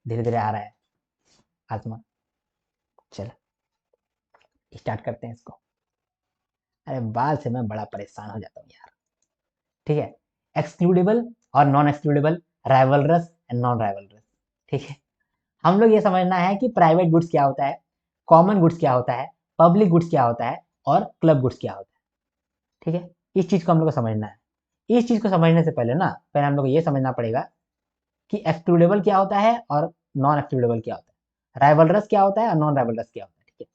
धीरे धीरे आ रहा है आत्मा। चलो स्टार्ट करते हैं इसको। अरे बाल से मैं बड़ा परेशान हो जाता हूँ यार, ठीक है। एक्सक्लूडेबल और non excludable, rivalries and non rivalries, ठीक है। हम लोग ये समझना है कि प्राइवेट गुड्स क्या होता है, कॉमन गुड्स क्या होता है, पब्लिक गुड्स क्या होता है और क्लब गुड्स क्या होता है, ठीक है। इस चीज को हम लोग को समझना है। इस चीज को समझने से पहले ना, पहले हम लोग को ये समझना पड़ेगा कि एक्सक्लूडेबल क्या होता है और नॉन एक्सक्लूडेबल क्या होता है, राइवलरस क्या होता है और नॉन राइवलरस क्या होता है, ठीक है।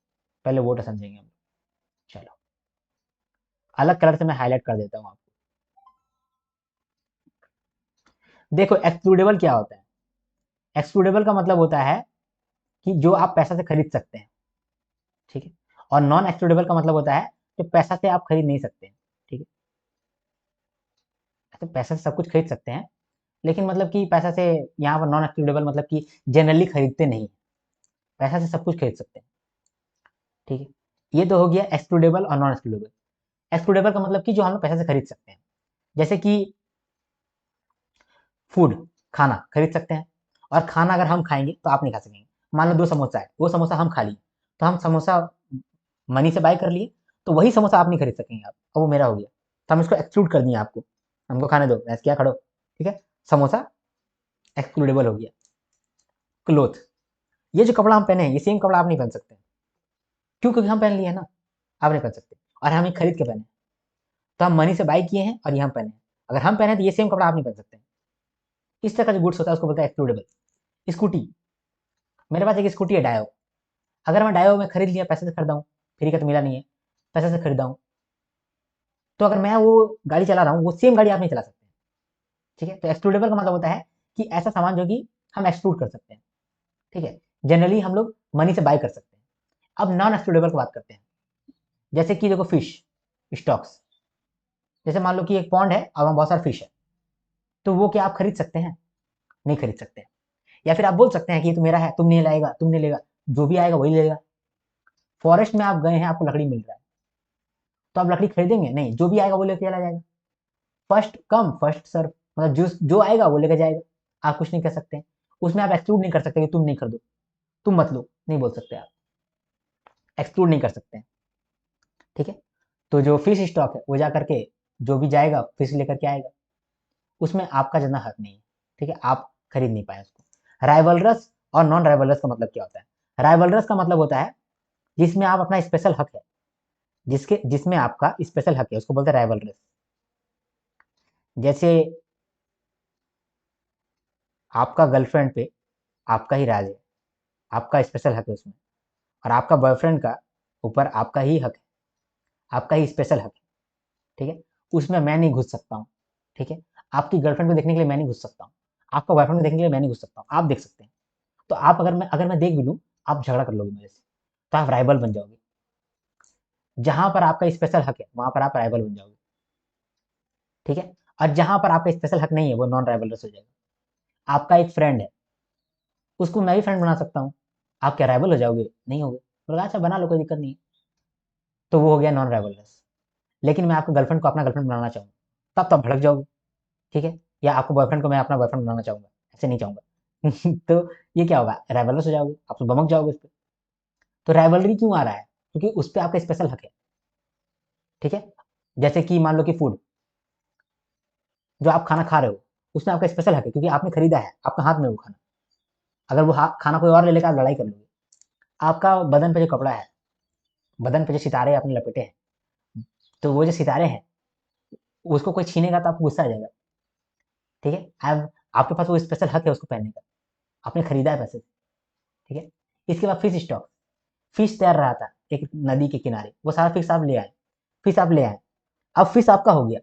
पहले वो तो समझेंगे हम। चलो अलग कलर से मैं हाईलाइट कर देता हूँ आपको। देखो एक्सक्लूडेबल क्या होता है? एक्सक्लूडेबल का मतलब होता है कि जो आप पैसा से खरीद सकते हैं, ठीक है। और नॉन एक्सक्लूडेबल का मतलब होता है जो पैसा से आप खरीद नहीं सकते हैं, ठीक है। तो पैसा से सब कुछ खरीद सकते हैं, लेकिन मतलब कि पैसा से यहाँ पर नॉन एक्सक्लूडेबल मतलब कि जनरली खरीदते नहीं, पैसा से सब कुछ खरीद सकते हैं, ठीक है। ये तो हो गया एक्सक्लूडेबल और नॉन एक्सक्लूडेबल। एक्सक्लूडेबल का मतलब कि जो हम लोग पैसा से खरीद सकते हैं, जैसे कि फूड, खाना खरीद सकते हैं, और खाना अगर हम खाएंगे तो आप नहीं खा सकेंगे। मान लो 2 समोसा है, वो समोसा हम खा लिए, तो हम समोसा मनी से बाय कर लिए, तो वही समोसा आप नहीं खरीद सकेंगे आप, अब वो मेरा हो गया, तो हम इसको एक्सक्लूड कर दिए आपको, हमको खाने दो, ऐसे क्या खड़ो, ठीक है। समोसा एक्सक्लूडेबल हो गया। क्लोथ, ये जो कपड़ा हम पहने हैं ये सेम कपड़ा आप नहीं पहन सकते, क्यों? क्योंकि हम पहन लिए हैं ना, आप नहीं पहन सकते, और हम ये खरीद के पहने, तो हम मनी से बाई किए हैं और ये हम पहने हैं। अगर हम पहने तो ये सेम कपड़ा आप नहीं पहन सकते। इस तरह का जो गुड्स होता है उसको बोलता है एक्सक्लूडेबल। स्कूटी, मेरे पास एक स्कूटी है डायो, अगर मैं डायो में खरीद लिया, पैसे से खरीदा हूँ, फ्री का तो मिला नहीं है, पैसे से खरीदा हूँ, तो अगर मैं वो गाड़ी चला रहा हूँ वो सेम गाड़ी आप नहीं चला सकते, ठीक है। तो एक्सक्लूडेबल का मतलब होता है कि ऐसा सामान जो कि हम एक्सक्लूड कर सकते हैं, ठीक है। जनरली हम लोग मनी से बाय कर सकते हैं। अब नॉन एक्सक्लूडेबल की बात करते हैं, जैसे कि देखो फिश स्टॉक्स, जैसे मान लो कि एक पॉन्ड है और वहाँ बहुत सारा फिश है, तो वो क्या आप खरीद सकते हैं? नहीं खरीद सकते। या फिर आप बोल सकते हैं कि ये तो मेरा है, तुम नहीं लाएगा, तुम नहीं लेगा, जो भी आएगा वही लेगा। फॉरेस्ट में आप गए हैं, आपको लकड़ी मिल रहा है, तो आप लकड़ी खरीदेंगे नहीं, जो भी आएगा वो लेके चला जाएगा। फर्स्ट कम फर्स्ट सर्व, मतलब जो जो आएगा वो लेकर जाएगा। आप कुछ नहीं कर सकते हैं उसमें, आप एक्सक्लूड नहीं कर सकते कि तुम नहीं खरीदो, तुम मत लो, नहीं बोल सकते आप, एक्सक्लूड नहीं कर सकते हैं। ठीक है, तो जो फिश स्टॉक है वो जा करके जो भी जाएगा फिश लेकर के आएगा, उसमें आपका ज़्यादा हक नहीं है। ठीक है, आप खरीद नहीं पाए उसको। राइवलरस और नॉन राइवलरस का मतलब क्या होता है? राइवलरस का मतलब होता है जिसमें आप अपना स्पेशल हक है, जिसमें आपका स्पेशल हक है, उसको बोलते हैं राइवलरस। जैसे आपका गर्लफ्रेंड पे आपका ही राज है, आपका स्पेशल हक है उसमें, और आपका बॉयफ्रेंड का ऊपर आपका ही हक है, आपका ही स्पेशल हक है। ठीक है, उसमें मैं नहीं घुस सकता हूँ। ठीक है, आपकी गर्लफ्रेंड को देखने के लिए मैं नहीं घुस सकता हूँ, आपका बॉयफ्रेंड को देखने के लिए मैं नहीं घुस सकता हूँ, आप देख सकते हैं। तो आप अगर मैं देख भी लूँ, आप झगड़ा कर लोगे मेरे से, तो आप राइवल बन जाओगे। जहां पर आपका स्पेशल हक है वहां पर आप राइवल बन जाओगे। ठीक है, और जहां पर आपका स्पेशल हक नहीं है वो नॉन राइवलरस हो जाएगा। आपका एक फ्रेंड है, उसको मैं भी फ्रेंड बना सकता हूँ, आप क्या राइवल हो जाओगे? नहीं होगे, बोला अच्छा बना लो, कोई दिक्कत नहीं है, तो वो हो गया नॉन राइवलरस। लेकिन मैं आपको गर्लफ्रेंड को अपना गर्लफ्रेंड बनाना चाहूँ, तब तो आप भड़क जाओगे। ठीक है, या आपको बॉयफ्रेंड को मैं अपना बॉयफ्रेंड बनाना चाहूंगा, ऐसे नहीं चाहूंगा तो ये क्या होगा? राइवलरस हो जाओगे, आप तो बमक जाओगे उस पर। तो राइवलरी क्यों आ रहा है? क्योंकि उस पर आपका स्पेशल हक है। ठीक है, जैसे कि मान लो कि फूड, जो आप खाना खा रहे हो उसमें आपका स्पेशल हक है, क्योंकि आपने खरीदा है, आपका हाथ में वो खाना। अगर वो खाना कोई और ले लेकर आप लड़ाई कर लोगे। आपका बदन पे जो कपड़ा है, बदन पे जो सितारे आपने लपेटे हैं, तो वो जो सितारे हैं उसको कोई छीनेगा तो आपको गुस्सा आ जाएगा। ठीक है, आपके पास वो स्पेशल हक है उसको पहनने का, आपने खरीदा है पैसे से। ठीक है, इसके बाद फिश स्टॉक, फिश तैर रहा था एक नदी के किनारे, वो सारा फिश आप ले आए, फिश आप ले आए, अब फिश आपका हो गया,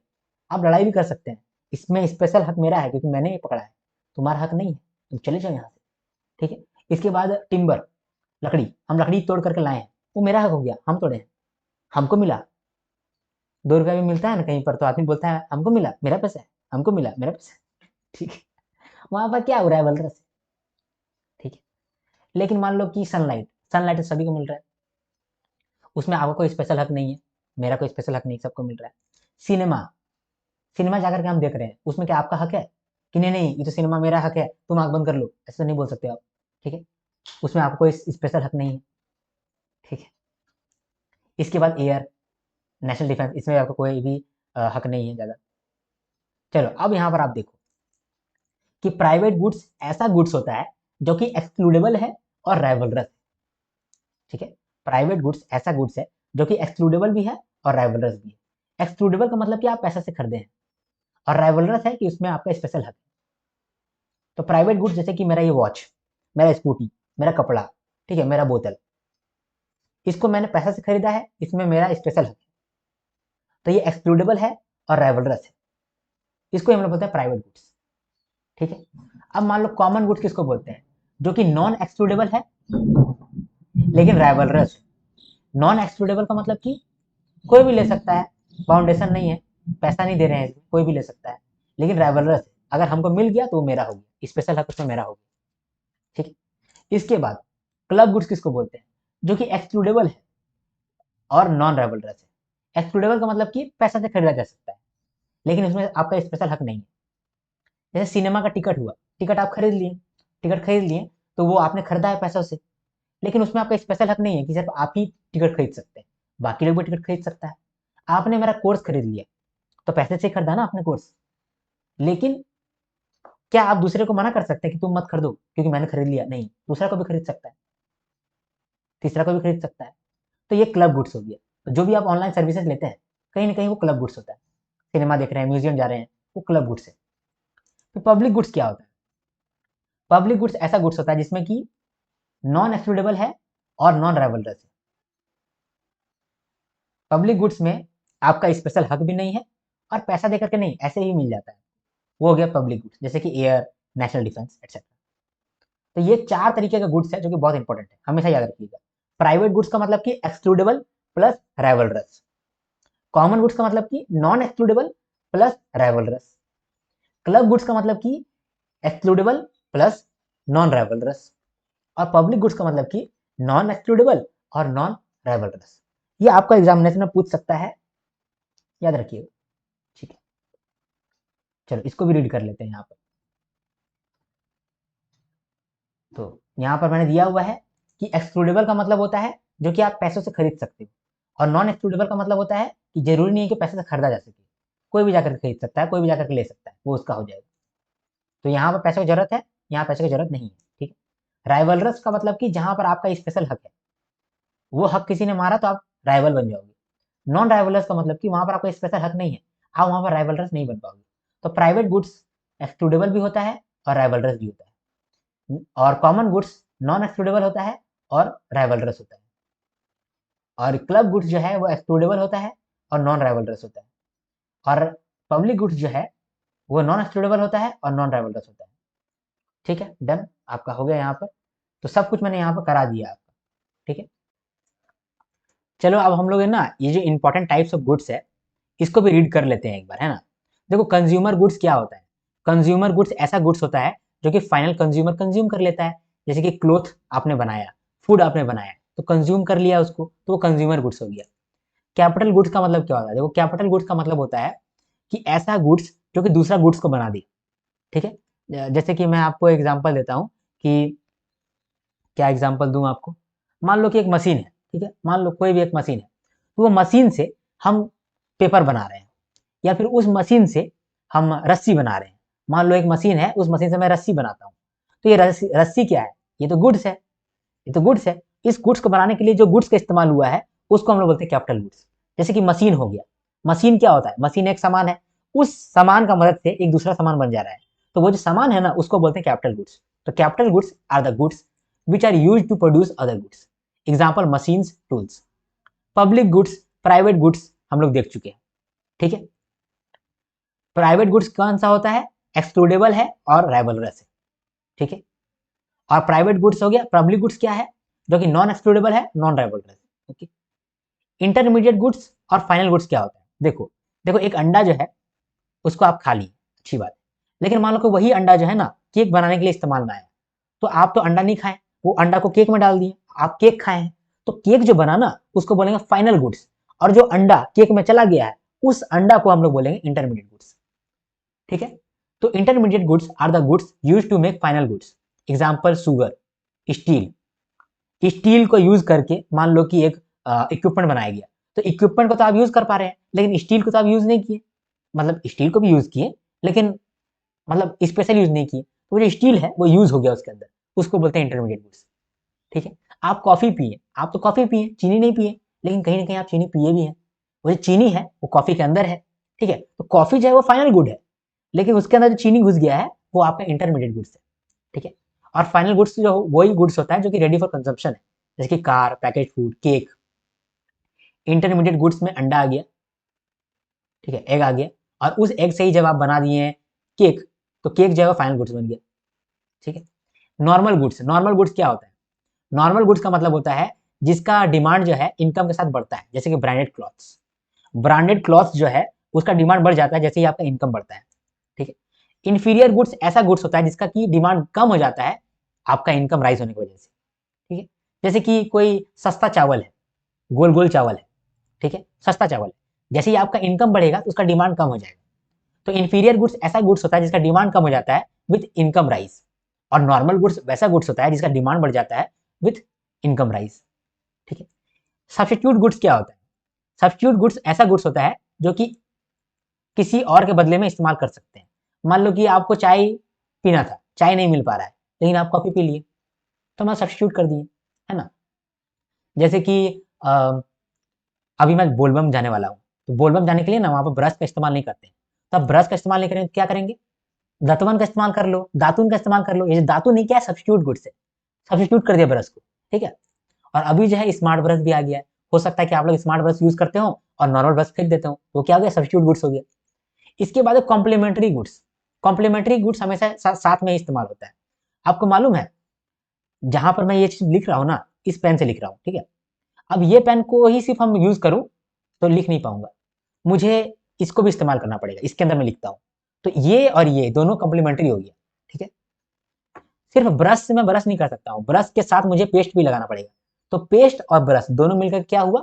आप लड़ाई भी कर सकते हैं, इसमें स्पेशल हक मेरा है क्योंकि मैंने ये पकड़ा है, तुम्हारा हक नहीं है, तुम चले जाओ यहाँ से। ठीक है, इसके बाद टिम्बर, लकड़ी, हम लकड़ी तोड़ करके लाए हैं, वो मेरा हक हो गया, हम तोड़े हैं, हमको मिला। 2 रुपया भी मिलता है ना कहीं पर, तो आदमी बोलता है हमको मिला, मेरा पैसा है, हमको मिला, मेरा पैसा है। ठीक है, वहां पर क्या हो रहा है? बल रहा है। ठीक है, लेकिन मान लो कि सनलाइट, सनलाइट तो सभी को मिल रहा है, उसमें आपका कोई स्पेशल हक नहीं है, मेरा कोई स्पेशल हक नहीं, सबको मिल रहा है। सिनेमा, सिनेमा जाकर के हम देख रहे हैं, उसमें क्या आपका हक है? कि नहीं नहीं, ये तो सिनेमा मेरा हक है, तुम आंख बंद कर लो, ऐसा नहीं बोल सकते आप। ठीक है, उसमें आपको कोई स्पेशल हक नहीं है। ठीक है, इसके बाद एयर, नेशनल डिफेंस, इसमें आपको कोई भी हक नहीं है ज़्यादा। चलो अब यहाँ पर आप देखो कि प्राइवेट गुड्स ऐसा गुड्स होता है जो कि एक्सक्लूडेबल है और राइवलरस है। ठीक है, प्राइवेट गुड्स ऐसा गुड्स है जो कि एक्सक्लूडेबल भी है और राइवलरस भी है। एक्सक्लूडेबल का मतलब कि आप पैसे से खरीदे हैं, और राइवलरस है कि उसमें आपका स्पेशल हक है। तो प्राइवेट गुड्स जैसे कि मेरा ये वॉच, मेरा स्कूटी, मेरा कपड़ा, ठीक है, मेरा बोतल, इसको मैंने पैसे से खरीदा है, इसमें मेरा स्पेशल हक है, तो ये एक्सक्लूडेबल है और राइवलरस है, इसको हम लोग बोलते हैं प्राइवेट गुड्स। ठीक है, अब मान लो कॉमन गुड्स किसको बोलते हैं? जो कि नॉन एक्सक्लूडेबल है लेकिन राइवलरस है। नॉन एक्सक्लूडेबल का मतलब कि कोई भी ले सकता है, बाउंडेशन नहीं है, पैसा नहीं दे रहे हैं, कोई भी ले सकता है, लेकिन राइवलरस है, अगर हमको मिल गया तो वो मेरा हो गया, स्पेशल हक उसमें मेरा हो गया। ठीक है, इसके बाद क्लब गुड्स किसको बोलते हैं? जो कि एक्सक्लूडेबल है और नॉन राइवलरस है। एक्सक्लूडेबल का मतलब कि पैसा से खरीदा जा सकता है, लेकिन उसमें आपका स्पेशल हक नहीं है। जैसे सिनेमा का टिकट हुआ, टिकट आप खरीद लिए, टिकट खरीद लिए, तो वो आपने खरीदा है पैसों से, लेकिन उसमें आपका स्पेशल हक नहीं है कि सिर्फ आप ही टिकट खरीद सकते हैं, बाकी लोग भी टिकट खरीद सकता है। आपने मेरा कोर्स खरीद लिया, तो पैसे से खरीदा ना आपने कोर्स, लेकिन क्या आप दूसरे को मना कर सकते हैं कि तुम मत खरीदो क्योंकि मैंने खरीद लिया? नहीं, दूसरा को भी खरीद सकता है, तीसरा को भी खरीद सकता है। तो ये क्लब गुड्स हो गया। तो जो भी आप ऑनलाइन सर्विसेज लेते हैं, कहीं ना कहीं वो क्लब गुड्स होता है। सिनेमा देख रहे हैं, म्यूजियम जा रहे हैं, वो क्लब गुड्स है। तो पब्लिक गुड्स क्या होता है? पब्लिक गुड्स ऐसा गुड्स होता है जिसमें कि नॉन एक्सक्लूडेबल है और नॉन राइवलरस है। पब्लिक गुड्स में आपका स्पेशल हक भी नहीं है और पैसा देकर के नहीं, ऐसे ही मिल जाता है, वो हो गया पब्लिक गुड्स, जैसे कि एयर, नेशनल डिफेंस एक्सेट्रा। तो ये 4 तरीके का गुड्स है जो कि बहुत इंपॉर्टेंट है, हमेशा याद रखिएगा। प्राइवेट गुड्स का मतलब कि excludable plus rivalries, common goods का मतलब कि non excludable plus rivalries, club goods का मतलब कि एक्सक्लूडेबल प्लस नॉन राइवलरस, और पब्लिक गुड्स का मतलब कि नॉन एक्सक्लूडेबल और नॉन राइवलरस। ये आपका एग्जामिनेशन में पूछ सकता है, याद रखिएगा। ठीक है, चलो इसको भी रीड कर लेते हैं यहाँ पर। तो यहाँ पर मैंने दिया हुआ है कि एक्सक्लूडेबल का मतलब होता है जो कि आप पैसों से खरीद सकते हो, और नॉन एक्सक्लूडेबल का मतलब होता है कि जरूरी नहीं है कि पैसे से खरीदा जा सके, कोई भी जाकर खरीद सकता है, कोई भी जाकर ले सकता है, वो उसका हो जाएगा। तो यहाँ पर पैसे की जरूरत है, यहाँ पैसे की जरूरत नहीं है। ठीक है। राइवलरस का मतलब कि जहां पर आपका स्पेशल हक है, वो हक किसी ने मारा तो आप राइवल बन जाओगे। नॉन राइवलर्स का मतलब कि वहां पर आपका स्पेशल हक नहीं है, आप वहां पर राइवलरस नहीं बन पाओगे। तो प्राइवेट गुड्स एक्सक्लूडेबल भी होता है और राइवलरस भी होता है, और कॉमन गुड्स नॉन एक्सक्लूडेबल होता है और राइवलरस होता है, और क्लब गुड्स जो है वो एक्सक्लूडेबल होता है और नॉन राइवलरस होता है, और पब्लिक गुड्स जो है वो नॉन एक्सक्लूडेबल होता है और नॉन राइवलरस होता है। ठीक है, डन, आपका हो गया यहाँ पर। तो सब कुछ मैंने यहाँ पर करा दिया आपका। ठीक है, चलो अब हम लोग है ना, ये जो इंपॉर्टेंट टाइप्स ऑफ गुड्स है इसको भी रीड कर लेते हैं एक बार, है ना। देखो कंज्यूमर गुड्स क्या होता है। कंज्यूमर गुड्स ऐसा गुड्स होता है जो कि फाइनल कंज्यूमर कंज्यूम कर लेता है। जैसे कि क्लोथ आपने बनाया, फूड आपने बनाया, तो कंज्यूम कर लिया उसको, तो वो कंज्यूमर गुड्स हो गया। कैपिटल गुड्स का मतलब क्या होता है? देखो कैपिटल गुड्स का मतलब होता है कि ऐसा गुड्स जो कि दूसरा गुड्स को बना दे। ठीक है, जैसे कि मैं आपको एग्जांपल देता हूँ कि क्या एग्जांपल दूं आपको। मान लो कि एक मशीन है, ठीक है, मान लो कोई भी एक मशीन है, तो वो मशीन से हम पेपर बना रहे हैं, या फिर उस मशीन से हम रस्सी बना रहे हैं। मान लो एक मशीन है, उस मशीन से मैं रस्सी बनाता हूँ, तो ये रस्सी रस्सी क्या है? ये तो गुड्स है, ये तो गुड्स है। इस गुड्स को बनाने के लिए जो गुड्स का इस्तेमाल हुआ है उसको हम लोग बोलते हैं कैपिटल गुड्स। जैसे कि मशीन हो गया, मशीन क्या होता है? मशीन एक सामान है, उस सामान का मदद से एक दूसरा सामान बन जा रहा है, तो वो जो सामान है ना उसको बोलते हैं कैपिटल गुड्स। तो capital goods are the goods which are use to produce other goods. Example machines, tools. Public goods, private goods हम लोग देख चुके हैं। ठीक है, प्राइवेट गुड्स कौन सा होता है? एक्सक्लूडेबल है और राइवलरस है। ठीक है, और प्राइवेट गुड्स हो गया। पब्लिक गुड्स क्या है? जो कि नॉन एक्सक्लूडेबल है, non rivalries. Okay, intermediate goods और फाइनल गुड्स क्या होता है? देखो देखो, एक अंडा जो है उसको आप खा लिए, अच्छी बात है, लेकिन मान लो कि वही अंडा जो है ना केक बनाने के लिए इस्तेमाल में आया, तो आप तो अंडा नहीं खाए, वो अंडा को केक में डाल दिए, आप केक खाए हैं, तो केक जो बना ना उसको बोलेंगे फाइनल गुड्स, और जो अंडा केक में चला गया है उस अंडा को हम लोग बोलेंगे इंटरमीडिएट गुड्स। ठीक है, तो intermediate goods are the goods use to make final goods. Example sugar, steel. Steel को यूज करके मान लो कि एक इक्विपमेंट बनाया गया, तो इक्विपमेंट को तो आप यूज कर पा रहे हैं, लेकिन स्टील को तो आप यूज नहीं किए। मतलब स्टील को भी यूज किए, लेकिन मतलब स्पेशल यूज नहीं किए, तो वो जो स्टील है वो यूज हो गया उसके अंदर, उसको बोलते हैं इंटरमीडिएट गुड्स। ठीक है, आप कॉफी पिए, आप तो कॉफी पिए, चीनी नहीं पिए, लेकिन कहीं ना कहीं आप चीनी पिए भी हैं, वो जो चीनी है वो कॉफी के अंदर है। ठीक है, तो कॉफी जो है वो फाइनल गुड है, लेकिन उसके अंदर जो चीनी घुस गया है वो आपका इंटरमीडिएट गुड्स है। ठीक है, और फाइनल गुड्स जो वही गुड्स होता है जो कि रेडी फॉर कंजम्पशन है, जैसे कि car, package food, cake. Intermediate goods में अंडा आ गया, ठीक है, एग आ गया, और उस एग से ही जब आप बना दिए केक, तो केक जो है फाइनल गुड्स बन गया। ठीक है, नॉर्मल गुड्स, नॉर्मल गुड्स क्या होता है? नॉर्मल गुड्स का मतलब होता है जिसका डिमांड जो है इनकम के साथ बढ़ता है, जैसे कि ब्रांडेड क्लॉथ्स। ब्रांडेड क्लॉथ्स जो है उसका डिमांड बढ़ जाता है जैसे ही आपका इनकम बढ़ता है। ठीक है, इंफीरियर गुड्स ऐसा गुड्स होता है जिसका की डिमांड कम हो जाता है आपका इनकम राइज होने की वजह से। ठीक है, जैसे कि कोई सस्ता चावल है, गोल गोल चावल है, ठीक है, सस्ता चावल है, जैसे ही आपका इनकम बढ़ेगा तो उसका डिमांड कम हो जाएगा। तो इंफीरियर गुड्स ऐसा गुड्स होता है जिसका डिमांड कम हो जाता है विथ इनकम राइज, और नॉर्मल गुड्स वैसा गुड्स होता है जिसका डिमांड बढ़ जाता है विथ इनकम राइज। ठीक है, सब्स्टिट्यूट गुड्स क्या होता है? सब्स्टिट्यूट गुड्स ऐसा गुड्स होता है जो कि किसी और के बदले में इस्तेमाल कर सकते हैं। मान लो कि आपको चाय पीना था, चाय नहीं मिल पा रहा है, लेकिन आप कॉफी पी लिए, तो मैं सब्स्टिट्यूट कर दिए, है ना। जैसे कि अभी मैं बोलबम जाने वाला हूँ, तो बोलबम जाने के लिए ना वहां पर ब्रश का इस्तेमाल नहीं करते, तो आप ब्रश का इस्तेमाल नहीं करेंगे तो क्या करेंगे? दातुन का इस्तेमाल कर लो, दातुन का इस्तेमाल कर लो। ये दातुन नहीं, क्या है? सब्स्टिट्यूट गुड्स है, सब्स्टिट्यूट कर दिया ब्रश को। ठीक है, और अभी जो है स्मार्ट ब्रश भी आ गया है, हो सकता है कि आप लोग स्मार्ट ब्रश यूज करते हो और नॉर्मल ब्रश फेंक देते हो, तो क्या हो गया? सब्स्टिट्यूट गुड्स हो गया। इसके बाद कॉम्प्लीमेंट्री गुड्स। कॉम्प्लीमेंट्री गुड्स हमेशा साथ में ही इस्तेमाल होता है। आपको मालूम है जहां पर मैं ये चीज लिख रहा हूँ ना, इस पेन से लिख रहा हूँ, ठीक है, अब ये पेन को ही सिर्फ हम यूज करूं तो लिख नहीं पाऊंगा, मुझे इसको भी इस्तेमाल करना पड़ेगा, इसके अंदर मैं लिखता हूं, तो ये और ये दोनों कॉम्प्लीमेंट्री हो गया। ठीक है, सिर्फ ब्रश से मैं ब्रश नहीं कर सकता हूँ, ब्रश के साथ मुझे पेस्ट भी लगाना पड़ेगा। तो पेस्ट और ब्रश दोनों मिलकर क्या हुआ,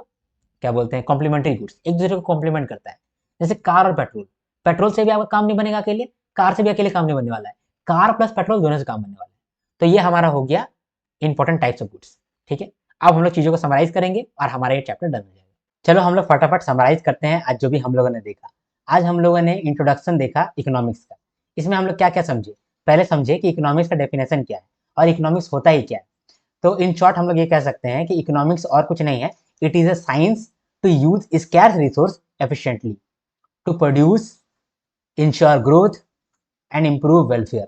क्या बोलते हैं, कॉम्प्लीमेंट्री गुड्स, एक दूसरे को कॉम्प्लीमेंट करता है। जैसे कार और पेट्रोल, पेट्रोल से भी आपका काम नहीं बनेगा अकेले, कार से भी अकेले काम नहीं बनने वाला है, कार प्लस पेट्रोल दोनों से काम बनने वाला है। तो ये हमारा हो गया इंपॉर्टेंट टाइप्स ऑफ गुड्स। ठीक है, अब हम लोग चीजों को समराइज करेंगे और हमारा ये चैप्टर डन हो जाएगा। चलो हम लोग फटाफट समराइज करते हैं आज जो भी हम लोगों ने देखा। आज हम लोगों ने इंट्रोडक्शन देखा इकोनॉमिक्स का। इसमें हम लोग क्या क्या समझे, पहले समझे कि इकोनॉमिक्स का डेफिनेशन क्या है और इकोनॉमिक्स होता ही क्या है। तो इन शॉर्ट हम लोग ये कह सकते हैं कि इकोनॉमिक्स और कुछ नहीं है, it is a science to use scarce resource efficiently to produce, ensure growth and improve welfare.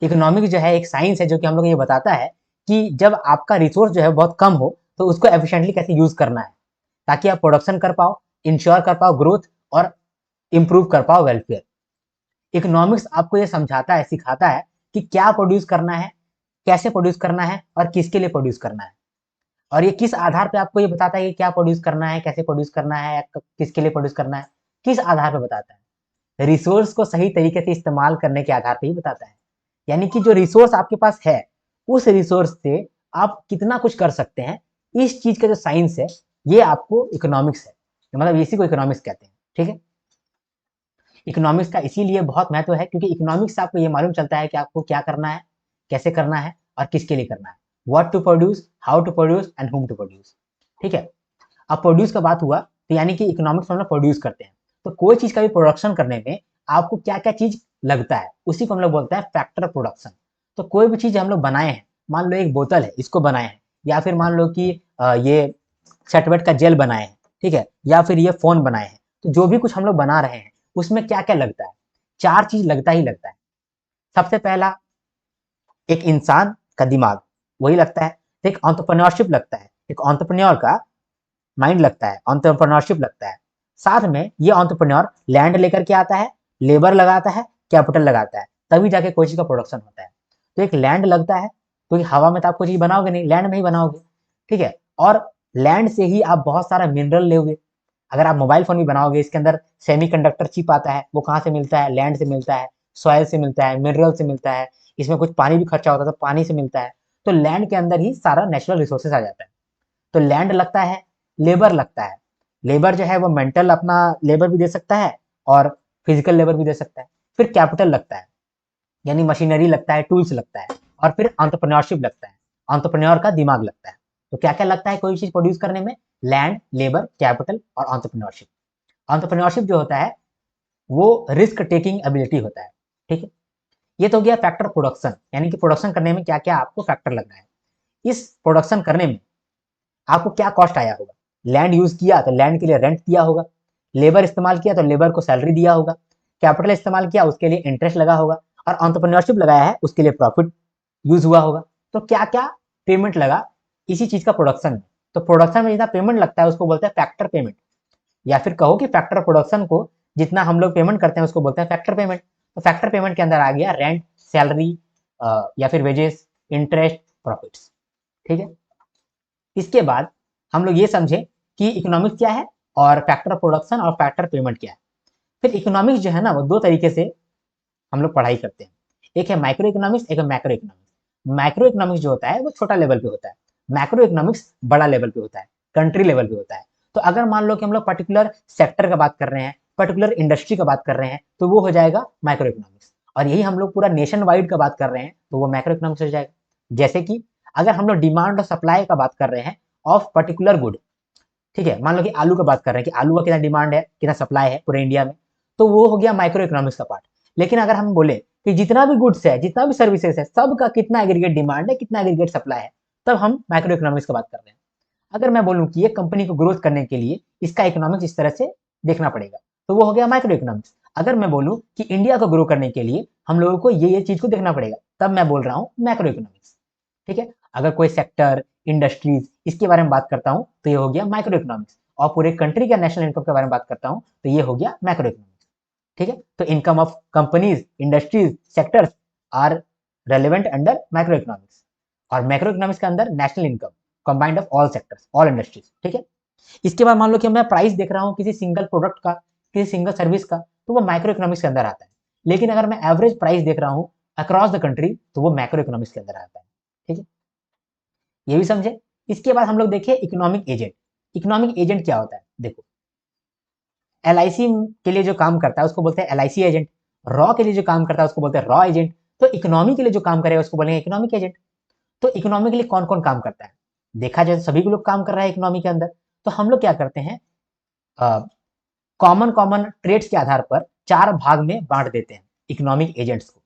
Economics जो है एक साइंस है जो कि हम लोग ये बताता है कि जब आपका रिसोर्स जो है बहुत कम हो तो उसको एफिशिएंटली कैसे यूज करना है ताकि आप प्रोडक्शन कर पाओ, इंश्योर कर पाओ ग्रोथ और इंप्रूव कर पाओ वेलफेयर। इकोनॉमिक्स आपको ये समझाता है, सिखाता है कि क्या प्रोड्यूस करना है, कैसे प्रोड्यूस करना है और किसके लिए प्रोड्यूस करना है। और ये किस आधार पे आपको ये बताता है कि क्या प्रोड्यूस करना है, कैसे प्रोड्यूस करना है, किसके लिए प्रोड्यूस करना है, किस आधार पे बताता है, रिसोर्स को सही तरीके से इस्तेमाल करने के आधार पे ही बताता है। यानी कि जो रिसोर्स आपके पास है उस रिसोर्स से आप कितना कुछ कर सकते हैं, इस चीज का जो साइंस है ये आपको इकोनॉमिक्स है, मतलब इसी को इकोनॉमिक्स कहते हैं। ठीक है, इकोनॉमिक्स का इसीलिए बहुत महत्व है क्योंकि इकोनॉमिक्स से आपको ये मालूम चलता है कि आपको क्या करना है, कैसे करना है और किसके लिए करना है, what to produce, how to produce and whom to produce. ठीक है, अब प्रोड्यूस का बात हुआ तो यानी कि इकोनॉमिक्स में हम लोग प्रोड्यूस करते हैं, तो कोई चीज का भी प्रोडक्शन करने में आपको क्या क्या चीज लगता है उसी को हम लोग बोलते हैं फैक्टर प्रोडक्शन। तो कोई भी चीज हम लोग बनाए हैं, मान लो एक बोतल है इसको बनाए हैं, या फिर मान लो कि ये सेटवेट का जेल बनाए हैं, ठीक है, या फिर ये फोन बनाए हैं, तो जो भी कुछ हम लोग बना रहे हैं उसमें क्या क्या लगता है, चार चीज लगता ही लगता है। सबसे पहला एक इंसान का दिमाग, वही लगता है। एक एंटरप्रेन्योरशिप लगता है, एक एंटरप्रेन्योर का माइंड लगता है, एंटरप्रेन्योरशिप लगता है। साथ में ये एंटरप्रेन्योर लैंड लेकर के आता है, लेबर लगाता है, कैपिटल लगाता है, तभी जाके कोई चीज का प्रोडक्शन होता है। तो एक लैंड लगता है, क्योंकि हवा में तो आप कोई चीज बनाओगे नहीं, लैंड में ही बनाओगे। ठीक है, और लैंड से ही आप बहुत सारा मिनरल लोगे। अगर आप मोबाइल फोन भी बनाओगे इसके अंदर सेमीकंडक्टर चिप आता है, वो कहाँ से मिलता है, लैंड से मिलता है, सॉइल से मिलता है, मिनरल से मिलता है, इसमें कुछ पानी भी खर्चा होता है तो पानी से मिलता है। तो लैंड के अंदर ही सारा नेचुरल रिसोर्सेज आ जाता है। तो लैंड लगता है, लेबर लगता है, लेबर जो है वो मेंटल अपना लेबर भी दे सकता है और फिजिकल लेबर भी दे सकता है। फिर कैपिटल लगता है, यानी मशीनरी लगता है, टूल्स लगता है, और फिर एंटरप्रेन्योरशिप लगता है, एंटरप्रेन्योर का दिमाग लगता है। तो क्या क्या लगता है कोई चीज प्रोड्यूस करने में, लैंड, लेबर, कैपिटल और एंटरप्रेन्योरशिप। एंटरप्रेन्योरशिप जो होता है वो रिस्क टेकिंग एबिलिटी होता है। ठीक है, ये तो हो गया फैक्टर प्रोडक्शन, यानी कि प्रोडक्शन करने में क्या क्या आपको फैक्टर लगना है। इस प्रोडक्शन करने में आपको क्या कॉस्ट आया होगा, लैंड यूज किया तो लैंड के लिए रेंट दिया होगा, लेबर इस्तेमाल किया तो लेबर को सैलरी दिया होगा, कैपिटल इस्तेमाल किया उसके लिए इंटरेस्ट लगा होगा, और एंटरप्रेन्योरशिप लगाया है उसके लिए प्रॉफिट यूज हुआ होगा। तो क्या क्या पेमेंट लगा इसी चीज का प्रोडक्शन में। तो प्रोडक्शन में जितना पेमेंट लगता है उसको बोलते हैं फैक्टर पेमेंट, या फिर कहो कि फैक्टर प्रोडक्शन को जितना हम लोग पेमेंट करते हैं उसको बोलते हैं फैक्टर पेमेंट। तो फैक्टर पेमेंट के अंदर आ गया रेंट, सैलरी या फिर वेजेस, इंटरेस्ट, प्रॉफिट्स। ठीक है, इसके बाद हम लोग ये समझे कि इकोनॉमिक्स क्या है और फैक्टर प्रोडक्शन और फैक्टर पेमेंट क्या है। फिर इकोनॉमिक्स जो है ना वो दो तरीके से हम लोग पढ़ाई करते हैं, एक है माइक्रो इकोनॉमिक्स, एक है मैक्रो इकोनॉमिक्स। माइक्रो इकोनॉमिक्स जो होता है वो छोटा लेवल पे होता है, मैक्रो इकोनॉमिक्स बड़ा लेवल पे होता है, कंट्री लेवल पे होता है। तो अगर मान लो कि हम लोग पर्टिकुलर सेक्टर का बात कर रहे हैं, पर्टिकुलर इंडस्ट्री का बात कर रहे हैं, तो वो हो जाएगा माइक्रो इकोनॉमिक्स। और यही हम लोग पूरा नेशन वाइड का बात कर रहे हैं तो वो मैक्रो इकोनॉमिक्स हो जाएगा। जैसे कि अगर हम लोग डिमांड और सप्लाई का बात कर रहे हैं ऑफ पर्टिकुलर गुड, ठीक है, मान लो कि आलू का बात कर रहे हैं कि आलू का कितना डिमांड है, कितना सप्लाई है पूरे इंडिया में, तो वो हो गया माइक्रो इकोनॉमिक्स का पार्ट। लेकिन अगर हम बोले कि जितना भी गुड्स है, जितना भी सर्विसेज है, सबका कितना एग्रीगेट डिमांड है, कितना एग्रीगेट सप्लाई है, तब हम माइक्रो इकोनॉमिक्स की बात कर रहे हैं। अगर मैं बोलूं कि ये कंपनी को ग्रोथ करने के लिए इसका इकोनॉमिक्स इस तरह से देखना पड़ेगा, तो वो हो गया माइक्रो इकोनॉमिक्स। अगर मैं बोलूं कि इंडिया को ग्रो करने के लिए हम लोगों को ये चीज को देखना पड़ेगा, तब मैं बोल रहा हूँ मैक्रो इकोनॉमिक्स। ठीक है, अगर कोई सेक्टर, इंडस्ट्रीज इसके बारे में बात करता हूँ तो ये हो गया माइक्रो इकोनॉमिक्स, और पूरे कंट्री का नेशनल इनकम के बारे में बात करता हूँ तो ये हो गया मैक्रो इकोनॉमिक्स। ठीक है, तो income of companies, industries, sectors are relevant under micro economics, और मैक्रो इकोनॉमिक्स के अंदर national income combined of all sectors, all industries. ठीक है, इसके बाद मान लो कि मैं प्राइस देख रहा हूँ किसी सिंगल प्रोडक्ट का, किसी सिंगल सर्विस का, तो वो माइक्रो इकोनॉमिक्स के अंदर आता है। लेकिन अगर मैं एवरेज प्राइस देख रहा हूँ अक्रॉस द कंट्री, तो वो मैक्रो इकोनॉमिक्स के अंदर आता है। ठीक है, ये भी समझे। इसके बाद हम लोग देखें इकोनॉमिक एजेंट। इकोनॉमिक एजेंट क्या होता है? देखो, एलआईसी के लिए जो काम करता है उसको बोलते हैं एलआईसी एजेंट, रॉ के लिए जो काम करता है उसको बोलते हैं रॉ एजेंट, तो इकोनॉमी के लिए जो काम करेगा उसको बोलेंगे इकोनॉमिक एजेंट। तो इकोनॉमी के लिए कौन कौन काम करता है? देखा जाए सभी लोग काम कर रहा है इकोनॉमी के अंदर। तो हम लोग क्या करते हैं, कॉमन कॉमन ट्रेड्स के आधार पर 4 भाग में बांट देते हैं इकोनॉमिक एजेंट्स को।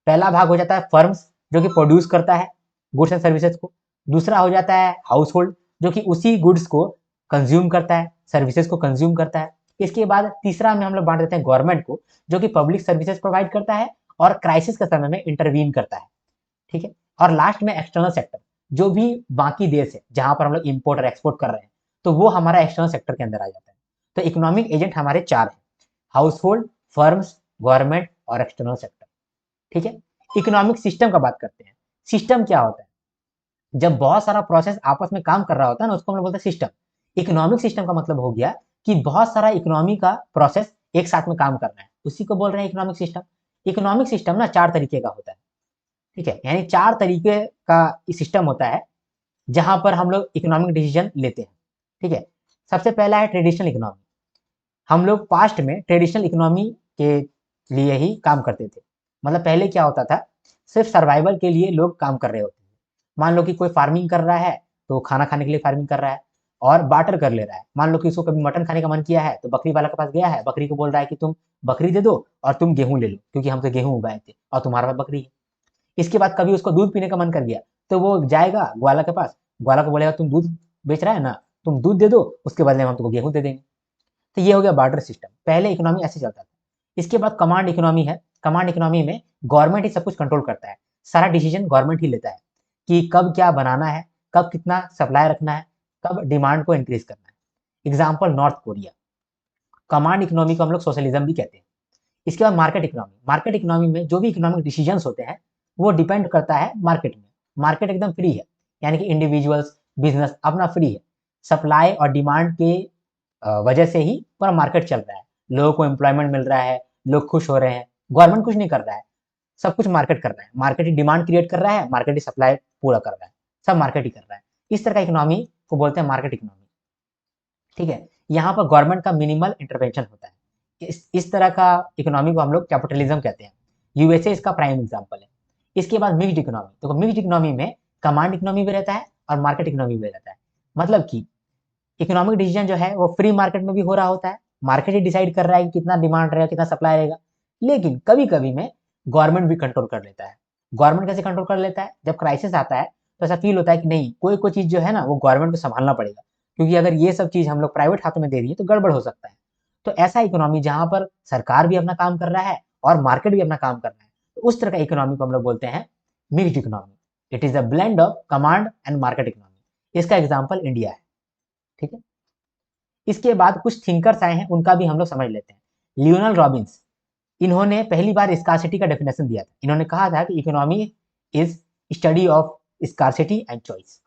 पहला भाग हो जाता है फर्म्स, जो कि प्रोड्यूस करता है गुड्स एंड सर्विसेज को। दूसरा हो जाता है हाउस होल्ड, जो कि उसी गुड्स को कंज्यूम करता है, सर्विसेज को कंज्यूम करता है। इसके बाद तीसरा में हम लोग बांट देते हैं गवर्नमेंट को, जो कि पब्लिक सर्विसेज प्रोवाइड करता है और क्राइसिस के समय में इंटरवीन करता है। ठीक है, और लास्ट में एक्सटर्नल सेक्टर, जो भी बाकी देश है जहां पर हम लोग इम्पोर्ट और एक्सपोर्ट कर रहे हैं, तो वो हमारा एक्सटर्नल सेक्टर के अंदर आ जाता है। तो इकोनॉमिक एजेंट हमारे 4 हैं, हाउस होल्ड, फर्म्स, गवर्नमेंट और एक्सटर्नल सेक्टर। ठीक है, इकोनॉमिक सिस्टम का बात करते हैं। सिस्टम क्या होता है? जब बहुत सारा प्रोसेस आपस में काम कर रहा होता है ना, उसको हम लोग बोलते हैं सिस्टम। इकोनॉमिक सिस्टम का मतलब हो गया कि बहुत सारा इकोनॉमी का प्रोसेस एक साथ में काम कर रहा है, उसी को बोल रहे हैं इकोनॉमिक सिस्टम। इकोनॉमिक सिस्टम ना 4 तरीके का होता है। ठीक है, यानी 4 तरीके का सिस्टम होता है जहां पर हम लोग इकोनॉमिक डिसीजन लेते हैं। ठीक है, सबसे पहला है ट्रेडिशनल इकोनॉमी। हम लोग पास्ट में ट्रेडिशनल इकोनॉमी के लिए ही काम करते थे। मतलब पहले क्या होता था, सिर्फ सर्वाइवल के लिए लोग काम कर रहे होते थे। मान लो कि कोई फार्मिंग कर रहा है, तो खाना खाने के लिए फार्मिंग कर रहा है और बार्टर कर ले रहा है। मान लो कि उसको कभी मटन खाने का मन किया है, तो बकरी वाला के पास गया है, बकरी को बोल रहा है कि तुम बकरी दे दो और तुम गेहूं ले लो, क्योंकि हम तो गेहूं उगाए थे और तुम्हारे पास बकरी है। इसके बाद कभी उसको दूध पीने का मन कर गया, तो वो जाएगा ग्वाला के पास, ग्वाला को बोलेगा तुम दूध बेच रहा है ना, तुम दूध दे दो, उसके बदले में हम तुमको गेहूं दे देंगे। तो ये हो गया बार्टर सिस्टम। पहले इकोनॉमी ऐसे चलता था। इसके बाद कमांड इकोनॉमी है। कमांड इकोनॉमी में गवर्नमेंट ही सब कुछ कंट्रोल करता है, सारा डिसीजन गवर्नमेंट ही लेता है कि कब क्या बनाना है, कब कितना सप्लाई रखना है, कब डिमांड को इंक्रीज करना है। Example north Korea. Command economy को हम लोग सोशलिज्म भी कहते हैं। इसके बाद मार्केट इकोनॉमी। मार्केट इकोनॉमी में जो भी इकोनॉमिक डिसीजन होते हैं वो डिपेंड करता है मार्केट में। मार्केट एकदम फ्री है, यानी कि इंडिविजुअल्स बिजनेस अपना फ्री है। सप्लाई और डिमांड के वजह से ही पूरा मार्केट चल रहा है, लोगों को एम्प्लॉयमेंट मिल रहा है, लोग खुश हो रहे हैं। गवर्नमेंट कुछ नहीं कर रहा है, सब कुछ मार्केट कर रहा है। मार्केट ही डिमांड क्रिएट कर रहा है, मार्केट ही सप्लाई पूरा कर रहा है, सब मार्केट ही कर रहा है। इस तरह का इकोनॉमी को बोलते हैं मार्केट इकोनॉमी। ठीक है, यहाँ पर गवर्नमेंट का मिनिमल इंटरवेंशन होता है। इस तरह का इकोनॉमी को हम लोग कैपिटलिज्म कहते हैं। यूएसए इसका प्राइम एग्जाम्पल है। इसके बाद मिक्स्ड इकोनॉमी। तो मिक्स्ड इकोनॉमी में कमांड इकोनॉमी भी रहता है और मार्केट इकोनॉमी भी रहता है। मतलब कि इकोनॉमिक डिसीजन जो है वो फ्री मार्केट में भी हो रहा होता है, मार्केट ही डिसाइड कर रहा है कि कितना डिमांड रहेगा, कितना सप्लाई रहेगा। लेकिन कभी कभी में गवर्नमेंट भी कंट्रोल कर लेता है। गवर्नमेंट कैसे कंट्रोल कर लेता है? जब क्राइसिस आता है तो ऐसा फील होता है कि नहीं, कोई कोई चीज जो है ना वो गवर्नमेंट को संभालना पड़ेगा, क्योंकि अगर ये सब चीज हम लोग प्राइवेट हाथों में दे दिए तो गड़बड़ हो सकता है। तो ऐसा इकोनॉमी जहां पर सरकार भी अपना काम कर रहा है और मार्केट भी अपना काम कर रहा है, तो उस तरह का इकोनॉमी को हम लोग बोलते हैं mixed economy. It is a blend of command and market economy. इसका एग्जाम्पल इंडिया है। ठीक है, इसके बाद कुछ थिंकर्स आए हैं, उनका भी हम लोग समझ लेते हैं। लियोनल रॉबिन्स, इन्होंने पहली बार स्कार्सिटी का डेफिनेशन दिया था। इन्होंने कहा था कि economy is study of scarcity and choice.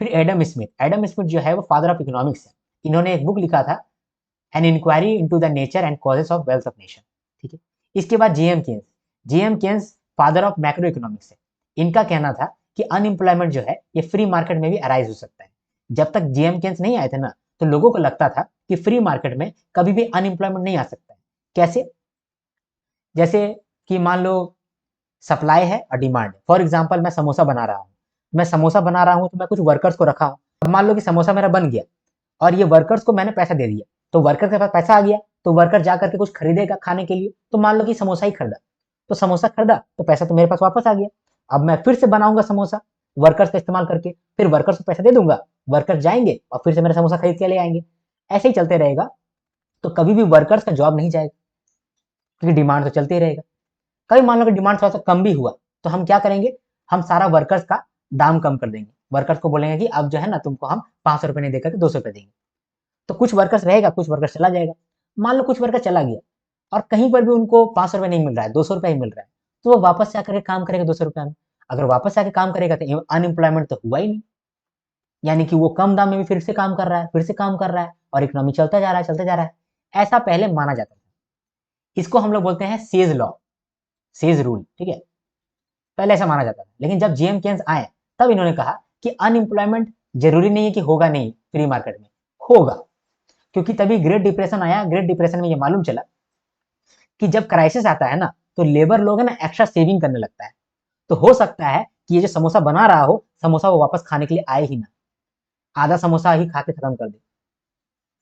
फिर एडम स्मिथ, एडम स्मिथ जो है वो फादर ऑफ इकोनॉमिक्स है। इन्होंने एक बुक लिखा था, an inquiry into the nature and causes of wealth of nation. ठीक है, इसके बाद J M Keynes. J M Keynes father of macro economics है। इनका कहना था कि अनएम्प्लॉयमेंट जो है ये फ्री मार्केट में भी अराइज हो सकता है। जब तक जेएम केन्स नहीं आए थे ना, तो लोगों को लगता था कि फ्री मार्केट में कभी भी अनएम्प्लॉयमेंट नहीं आ सकता है। कैसे? जैसे कि मान लो सप्लाई है और डिमांड है। फॉर एग्जाम्पल मैं समोसा बना रहा हूँ, मैं समोसा बना रहा हूँ तो मैं कुछ वर्कर्स को रखा हूँ। अब मान लो कि समोसा मेरा बन गया और ये वर्कर्स को मैंने पैसा दे दिया, तो वर्कर के पास पैसा आ गया, तो वर्कर जा करके कुछ खरीदेगा खाने के लिए। तो मान लो कि समोसा ही खरीदा, तो समोसा खरीदा तो पैसा तो मेरे पास वापस आ गया। अब मैं फिर से बनाऊंगा समोसा वर्कर्स का इस्तेमाल करके, फिर वर्कर्स को पैसा दे दूंगा, वर्कर्स जाएंगे और फिर से मेरा समोसा खरीद के ले आएंगे। ऐसे ही चलते रहेगा, तो कभी भी वर्कर्स का जॉब नहीं जाएगा, क्योंकि डिमांड तो चलते ही रहेगा। कभी मान लो कि डिमांड थोड़ा सा कम भी हुआ, तो हम क्या करेंगे, हम सारा वर्कर्स का दाम कम कर देंगे। वर्कर्स को बोलेंगे कि अब जो है ना तुमको हम 500 रुपए नहीं देकर के 200 रुपए देंगे। तो कुछ वर्कर्स रहेगा, कुछ वर्कर्स चला जाएगा। मान लो कुछ वर्कर चला गया और कहीं पर भी उनको 500 रुपए नहीं मिल रहा है, 200 रुपए ही मिल रहा है, तो वो वापस से आकर के काम करेगा 200 रुपए में। अगर वापस से आके काम करेगा तो अनएम्प्लॉयमेंट तो हुआ ही नहीं, यानी कि वो कम दाम में भी फिर से काम कर रहा है, फिर से काम कर रहा है और इकोनॉमी चलता जा रहा है, चलता जा रहा है। ऐसा पहले माना जाता था। इसको हम लोग बोलते हैं सेज लॉ, सेज रूल। ठीक है, पहले ऐसा माना जाता था, लेकिन जब जेएम केन्स आए तब इन्होंने कहा कि अनएम्प्लॉयमेंट जरूरी नहीं है कि होगा नहीं फ्री मार्केट में, होगा। क्योंकि तभी ग्रेट डिप्रेशन आया, ग्रेट डिप्रेशन में ये मालूम चला कि जब क्राइसिस आता है ना, तो लेबर लोग है ना एक्स्ट्रा सेविंग करने लगता है। तो हो सकता है कि ये जो समोसा बना रहा हो, समोसा वो वापस खाने के लिए आए ही ना, आधा समोसा ही खा के खत्म कर दे,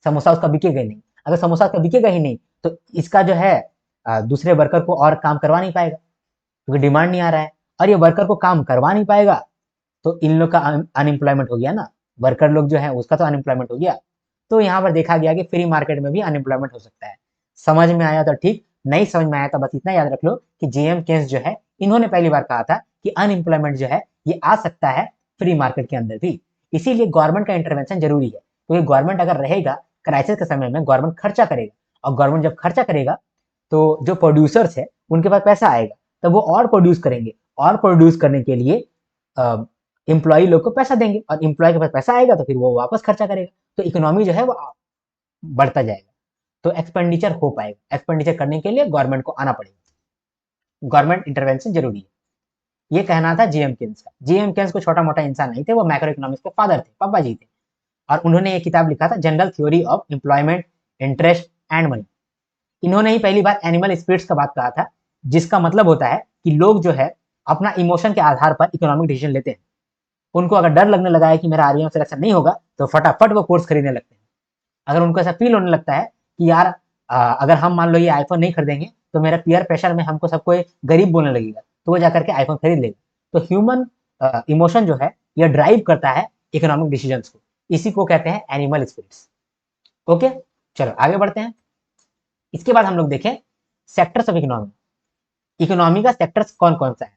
समोसा उसका बिकेगा ही नहीं। अगर समोसा उसका बिकेगा ही नहीं, तो इसका जो है दूसरे वर्कर को और काम करवा नहीं पाएगा, क्योंकि डिमांड नहीं आ रहा है। और ये वर्कर को काम करवा नहीं पाएगा, तो इन लोग का अनएम्प्लॉयमेंट हो गया ना, वर्कर लोग जो है उसका तो अनएम्प्लॉयमेंट हो गया। तो यहाँ पर देखा गया कि फ्री मार्केट में भी अनएम्प्लॉयमेंट हो सकता है। समझ में आया तो ठीक, नहीं समझ में आया तो बस इतना याद रख लो कि जेएम केन्स जो है इन्होंने पहली बार कहा था कि अनएम्प्लॉयमेंट जो है ये आ सकता है फ्री मार्केट के अंदर भी। इसीलिए गवर्नमेंट का इंटरवेंशन जरूरी है, क्योंकि गवर्नमेंट अगर रहेगा क्राइसिस के समय में, गवर्नमेंट खर्चा करेगा, और गवर्नमेंट जब खर्चा करेगा तो जो प्रोड्यूसर्स है उनके पास पैसा आएगा, तब वो और प्रोड्यूस करेंगे, और प्रोड्यूस करने के लिए एम्प्लॉय लोग को पैसा देंगे, और एम्प्लॉय के पास पैसा आएगा तो फिर वो वापस खर्चा करेगा, तो इकोनॉमी जो है वो बढ़ता जाएगा, तो एक्सपेंडिचर हो पाएगा। एक्सपेंडिचर करने के लिए गवर्नमेंट को आना पड़ेगा, गवर्नमेंट इंटरवेंशन जरूरी है। ये कहना था जेएम केन्स का। जेएम केन्स को छोटा मोटा इंसान नहीं थे, वो मैक्रो इकोनॉमिक्स के फादर थे, पापा जी थे। और उन्होंने ये किताब लिखा था general theory of employment, interest and money. इन्होंने ही पहली बार एनिमल स्पिरिट्स का बात कहा था, जिसका मतलब होता है कि लोग जो है अपना इमोशन के आधार पर इकोनॉमिक डिसीजन लेते हैं। उनको अगर डर लगने लगा है कि मेरा आरबीआई सिलेक्शन नहीं होगा, तो फटाफट वो कोर्स खरीदने लगते हैं। अगर उनको ऐसा फील होने लगता है कि यार अगर हम मान लो ये आईफोन नहीं खरीदेंगे तो मेरा पीयर प्रेशर में हमको सबको गरीब बोलने लगेगा, तो वो जाकर के आईफोन खरीद लेगा। तो ह्यूमन इमोशन जो है ये ड्राइव करता है इकोनॉमिक डिसीजंस को, इसी को कहते हैं एनिमल स्पिरिट्स। ओके, चलो आगे बढ़ते हैं। इसके बाद हम लोग देखें सेक्टर्स ऑफ इकोनॉमी। इकोनॉमी का सेक्टर्स कौन कौन सा है,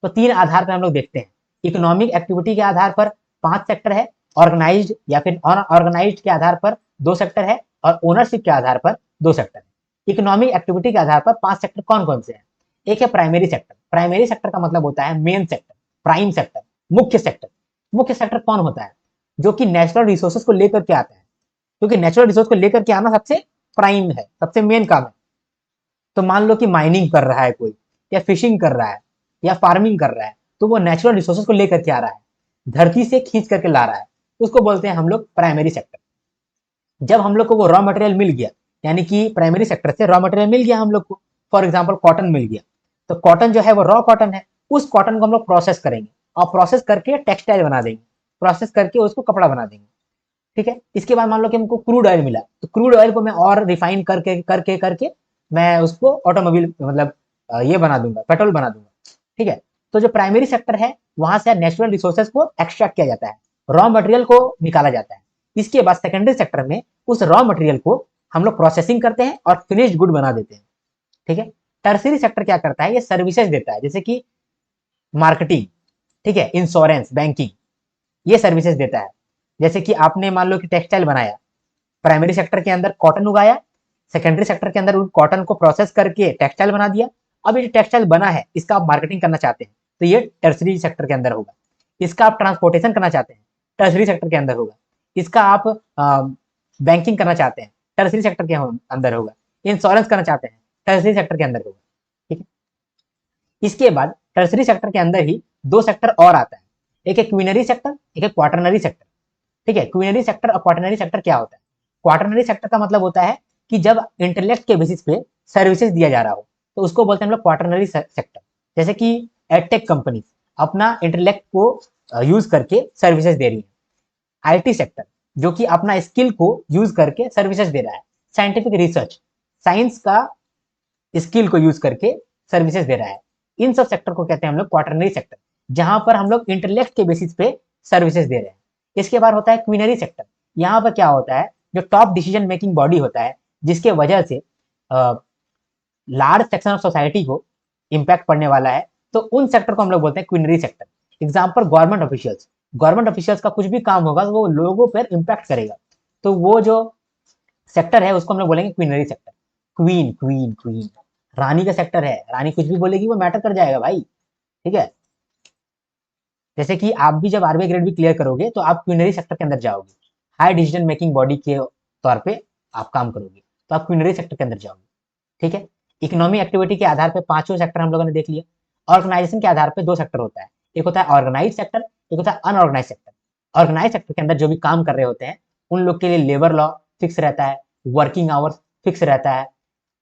तो तीन आधार पर हम लोग देखते हैं। इकोनॉमिक एक्टिविटी के आधार पर 5 सेक्टर है, ऑर्गेनाइज्ड या फिर अनऑर्गेनाइज्ड के आधार पर 2 सेक्टर है, और ओनरशिप के आधार पर 2 सेक्टर है। इकोनॉमिक एक्टिविटी के आधार पर 5 सेक्टर कौन कौन से हैं? एक है प्राइमरी सेक्टर। प्राइमरी सेक्टर का मतलब होता है मेन सेक्टर, प्राइम सेक्टर, मुख्य सेक्टर। मुख्य सेक्टर कौन होता है? जो कि नेचुरल रिसोर्सेज को लेकर के आता है, क्योंकि नेचुरल रिसोर्स को लेकर के आना सबसे प्राइम है, सबसे मेन काम है। तो मान लो कि माइनिंग कर रहा है कोई, या फिशिंग कर रहा है, या फार्मिंग कर रहा है, तो वो नेचुरल रिसोर्सेज को लेकर के आ रहा है, धरती से खींच करके ला रहा है, उसको बोलते हैं हम लोग प्राइमरी सेक्टर। जब हम लोग को वो रॉ मटेरियल मिल गया, यानी कि प्राइमरी सेक्टर से रॉ मटेरियल मिल गया हम लोग को, फॉर एग्जाम्पल कॉटन मिल गया, तो कॉटन जो है वो रॉ कॉटन है, उस कॉटन को हम लोग प्रोसेस करेंगे, और प्रोसेस करके टेक्सटाइल बना देंगे, प्रोसेस करके उसको कपड़ा बना देंगे। ठीक है, इसके बाद मान लो कि हमको क्रूड ऑयल मिला, तो क्रूड ऑयल को मैं और रिफाइन करके करके करके मैं उसको ऑटोमोबाइल मतलब ये बना दूंगा, पेट्रोल बना दूंगा। ठीक है, तो जो प्राइमरी सेक्टर है वहां से नेचुरल रिसोर्सेज को एक्सट्रैक्ट किया जाता है, रॉ मटेरियल को निकाला जाता है। इसके बाद सेकेंडरी सेक्टर में उस रॉ मटेरियल को हम लोग प्रोसेसिंग करते हैं और फिनिश्ड गुड बना देते हैं। ठीक है, टर्सरी सेक्टर क्या करता है? ये सर्विसेज देता है, जैसे कि मार्केटिंग, ठीक है, इंश्योरेंस, बैंकिंग, ये सर्विसेज देता है। जैसे कि आपने मान लो कि टेक्सटाइल बनाया, प्राइमरी सेक्टर के अंदर कॉटन उगाया, सेकेंडरी सेक्टर के अंदर उन कॉटन को प्रोसेस करके टेक्सटाइल बना दिया। अब ये टेक्सटाइल बना है, इसका आप मार्केटिंग करना चाहते हैं, तो ये टर्सरी सेक्टर के अंदर होगा। इसका आप ट्रांसपोर्टेशन करना चाहते हैं, टर्सरी सेक्टर के अंदर होगा। इसका आप बैंकिंग करना चाहते हैं, टर्सरी सेक्टर के अंदर होगा। इंश्योरेंस करना चाहते हैं, टर्सरी सेक्टर के अंदर होगा। ठीक है, इसके बाद टर्सरी सेक्टर के अंदर ही 2 सेक्टर और आता है, एक है क्वीनरी सेक्टर, एक है क्वाटरनरी सेक्टर। ठीक है, क्वीनरी सेक्टर और क्वाटरनरी सेक्टर क्या होता है? क्वाटरनरी सेक्टर का मतलब होता है कि जब इंटेलेक्ट के बेसिस पे सर्विसेज दिया जा रहा हो, तो उसको बोलते हैं हम लोग क्वाटरनरी सेक्टर। जैसे कि एडटेक कंपनी अपना इंटेलेक्ट को यूज करके सर्विसेज दे रही है। आईटी सेक्टर जो कि अपना स्किल को यूज करके सर्विसेज दे रहा है। साइंटिफिक रिसर्च, साइंस का स्किल को यूज करके सर्विसेज दे रहा है। इन सब सेक्टर को कहते हैं हम लोग क्वाटरनरी सेक्टर, जहां पर हम लोग इंटेलेक्ट के बेसिस पे सर्विसेज दे रहे हैं। इसके बाद होता है क्वीनरी सेक्टर। यहाँ पर क्या होता है? जो टॉप डिसीजन मेकिंग बॉडी होता है, जिसके वजह से लार्ज सेक्शन ऑफ सोसाइटी को इम्पैक्ट पड़ने वाला है, तो उन सेक्टर को हम लोग बोलते हैं quinary sector. Example government officials, government officials का कुछ भी काम होगा तो वो लोगों पर इम्पैक्ट करेगा, तो वो जो सेक्टर है उसको हम लोग बोलेंगे quinary sector. Queen queen queen, रानी का सेक्टर है, रानी कुछ भी बोलेगी वो मैटर कर जाएगा भाई। ठीक है, जैसे कि आप भी जब आरबीआई ग्रेड भी क्लियर करोगे तो आप क्वीनरी सेक्टर के अंदर जाओगे, हाई डिसीजन मेकिंग बॉडी के तौर पे आप काम करोगे, तो आप क्वीनरी सेक्टर के अंदर जाओगे। ठीक है, इकोनॉमिक एक्टिविटी के आधार पे 5 सेक्टर हम लोगों ने देख लिया। ऑर्गेनाइजेशन के आधार पर दो सेक्टर होता है, एक होता है ऑर्गेनाइज सेक्टर, एक होता है अनऑर्गेनाइज सेक्टर। ऑर्गेनाइज सेक्टर के अंदर जो भी काम कर रहे होते हैं उन लोग के लिए लेबर लॉ फिक्स रहता है, वर्किंग आवर्स फिक्स रहता है,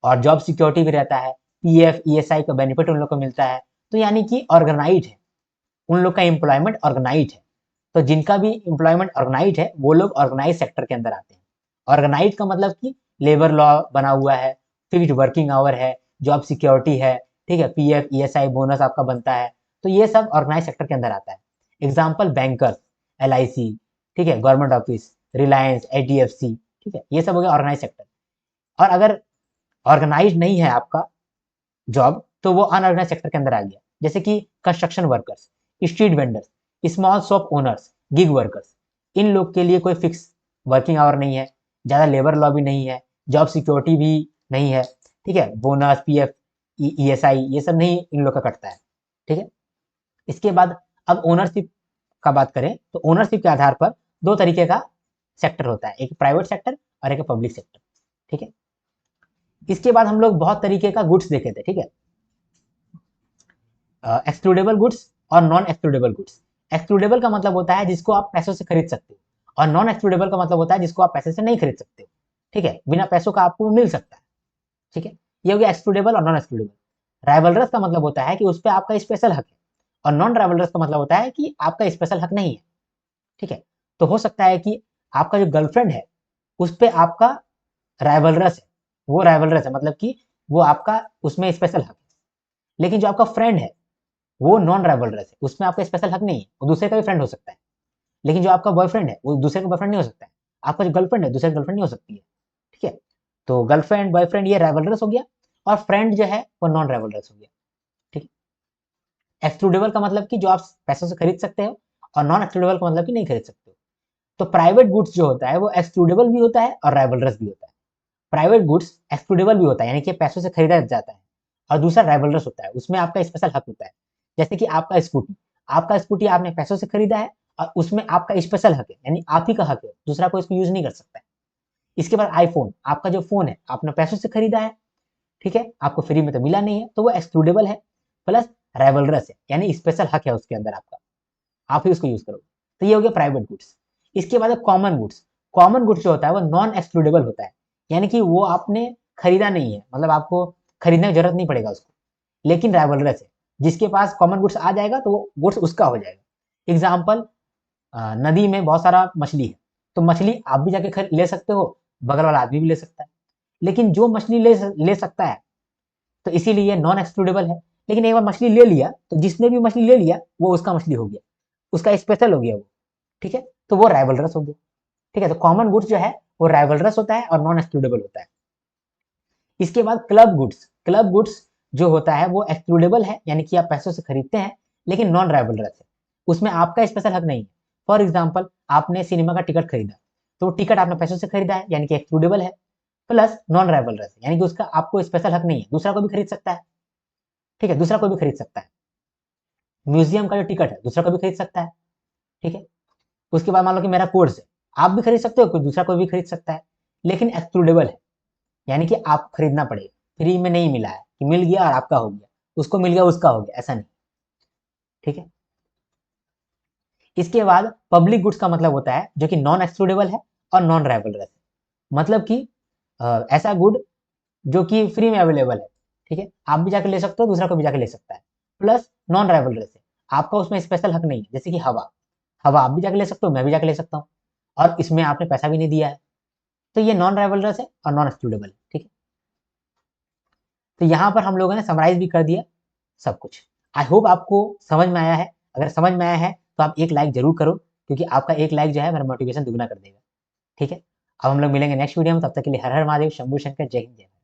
और जॉब सिक्योरिटी भी रहता है, पीएफ ईएसआई का बेनिफिट उन लोग को मिलता है। तो यानी कि ऑर्गेनाइज है, उन लोग का एम्प्लॉयमेंट ऑर्गेनाइज है। तो जिनका भी एम्प्लॉयमेंट ऑर्गेनाइज है वो लोग ऑर्गेनाइज सेक्टर के अंदर आते हैं। ऑर्गेनाइज का मतलब कि लेबर लॉ बना हुआ है, फिक्स्ड वर्किंग आवर है, जॉब सिक्योरिटी है, ठीक है, पीएफ ईएसआई बोनस आपका बनता है। तो ये सब ऑर्गेनाइज सेक्टर के अंदर आता है। एग्जाम्पल बैंकर्स, एलआईसी, ठीक है, गवर्नमेंट ऑफिस, रिलायंस, एचडीएफसी, ठीक है, ये सब हो गया ऑर्गेनाइज सेक्टर। और अगर ऑर्गेनाइज नहीं है आपका जॉब तो वो अनऑर्गेनाइज सेक्टर के अंदर आ गया, जैसे कि construction workers, street vendors, small shop owners, gig workers. इन लोग के लिए कोई फिक्स वर्किंग आवर नहीं है, ज़्यादा लेबर लॉ भी नहीं है, जॉब सिक्योरिटी भी नहीं है, ठीक है, बोनस पीएफ ईएसआई ये सब नहीं इन लोग का कटता है, ठीक है। इसके बाद अब ओनरशिप का बात करें तो ओनरशिप के आधार पर दो तरीके का सेक्टर होता है, एक प्राइवेट सेक्टर और एक पब्लिक सेक्टर, ठीक है। इसके बाद हम लोग बहुत तरीके का गुड्स देखे थे, ठीक है, एक्सक्लूडेबल गुड्स और नॉन एक्सक्लूडेबल गुड्स। एक्सक्लूडेबल का मतलब होता है जिसको आप पैसों से खरीद सकते हो, और नॉन एक्सक्लूडेबल का मतलब होता है जिसको आप पैसे से नहीं खरीद सकते हो, ठीक है, बिना पैसों का आपको मिल सकता है, ठीक है। ये हो गया एक्सक्लूडेबल और नॉन एक्सक्लूडेबल। राइवलरस का मतलब होता है कि उस पर आपका स्पेशल हक है, और नॉन राइवलरस का मतलब होता है कि आपका स्पेशल हक नहीं है, ठीक है। तो हो सकता है कि आपका जो गर्लफ्रेंड है उस पर आपका राइवलरस है, वो राइवलरस है मतलब कि वो आपका उसमें स्पेशल हक है, लेकिन जो आपका फ्रेंड है वो नॉन राइवलरस है, उसमें आपका स्पेशल हक नहीं है, वो दूसरे का भी फ्रेंड हो सकता है। लेकिन जो आपका बॉयफ्रेंड है वो दूसरे का बॉयफ्रेंड नहीं हो सकता है, आपका जो गर्लफ्रेंड है दूसरे की गर्लफ्रेंड नहीं हो सकती है, ठीक है। तो गर्लफ्रेंड बॉयफ्रेंड ये राइवलरस हो गया, और फ्रेंड जो है वो नॉन राइवलरस हो गया, ठीक है। एक्सक्लूडेबल का मतलब कि जो आप पैसों से खरीद सकते हो, और नॉन एक्सक्लूडेबल का मतलब कि नहीं खरीद सकते हो। तो प्राइवेट गुड्स जो होता है वो एक्सक्लूडेबल भी होता है और राइवलरस भी होता है। प्राइवेट गुड्स एक्सक्लूडेबल भी होता है, यानी कि पैसों से खरीदा जाता है, और दूसरा राइवलरस होता है, उसमें आपका स्पेशल हक होता है। जैसे कि आपका स्कूटी आपने पैसों से खरीदा है, और उसमें आपका स्पेशल हक है, यानी आप ही का हक है, दूसरा कोई इसको यूज नहीं कर सकता है। इसके बाद आईफोन, आपका जो फोन है आपने पैसों से खरीदा है, ठीक है, आपको फ्री में तो मिला नहीं है, तो वो एक्सक्लूडेबल है, प्लस राइवलरस है, यानी स्पेशल हक है उसके अंदर आपका, आप ही उसको यूज करोगे। तो ये हो गया प्राइवेट गुड्स। इसके बाद कॉमन गुड्स। कॉमन गुड्स जो होता है वो नॉन एक्सक्लूडेबल होता है, यानी कि वो आपने खरीदा नहीं है, मतलब आपको खरीदने की जरूरत नहीं पड़ेगा उसको, लेकिन राइवलरस है, जिसके पास कॉमन गुड्स आ जाएगा तो वो गुड्स उसका हो जाएगा। एग्जाम्पल, नदी में बहुत सारा मछली है, तो मछली आप भी जाके ले सकते हो, बगल वाला आदमी भी ले सकता है, लेकिन जो मछली ले सकता है तो इसीलिए नॉन एक्सक्लूडेबल है। लेकिन एक बार मछली ले लिया तो जिसने भी मछली ले लिया वो उसका मछली हो गया, उसका स्पेशल हो गया वो, ठीक है, तो वो राइवलरस हो गया, ठीक है। तो कॉमन गुड्स जो है वो राइवलरस होता है और नॉन एक्सक्लूडेबल होता है। इसके बाद क्लब गुड्स। क्लब गुड्स जो होता है वो एक्सक्लूडेबल है, यानी कि आप पैसों से खरीदते हैं, लेकिन नॉन राइवलरस है, उसमें आपका स्पेशल हक नहीं है। फॉर एग्जाम्पल, आपने सिनेमा का टिकट खरीदा, तो टिकट आपने पैसों से खरीदा है, यानी कि एक्सक्लूडेबल है, प्लस नॉन राइवलरस है, यानी कि उसका आपको स्पेशल हक नहीं है, दूसरा को भी खरीद सकता है, ठीक है, दूसरा कोई भी खरीद सकता है। म्यूजियम का जो टिकट है दूसरा कोई भी खरीद सकता है, ठीक है। उसके बाद मान लो कि मेरा कोर्स है, आप भी खरीद सकते हो, कोई दूसरा कोई भी खरीद सकता है, लेकिन एक्सक्लूडेबल है, यानी कि आप खरीदना पड़ेगा, फ्री में नहीं मिला है कि मिल गया और आपका हो गया, उसको मिल गया उसका हो गया, ऐसा नहीं, ठीक है। इसके बाद पब्लिक गुड्स का मतलब होता है जो कि नॉन एक्सक्लूडेबल है और नॉन राइवलरस है, मतलब कि ऐसा गुड जो कि फ्री में अवेलेबल है, ठीक है, आप भी जाके ले सकते हो, दूसरा को भी जाके ले सकता है, प्लस नॉन राइवलरस है, आपका उसमें स्पेशल हक नहीं है, जैसे कि हवा, हवा आप भी जाके ले सकते हो, मैं भी जाके ले सकता हूँ, और इसमें आपने पैसा भी नहीं दिया है, तो ये नॉन राइवलरस है और नॉन एक्सक्लूडेबल है, ठीक है। तो यहाँ पर हम लोगों ने समराइज भी कर दिया सब कुछ। आई होप आपको समझ में आया है, अगर समझ में आया है तो आप एक लाइक जरूर करो, क्योंकि आपका एक लाइक जो है मेरा मोटिवेशन दुगना कर देगा, ठीक है। अब हम लोग मिलेंगे नेक्स्ट वीडियो में, तब तक के लिए हर हर महादेव, शंभू शंकर, जय हिंद जय भारत।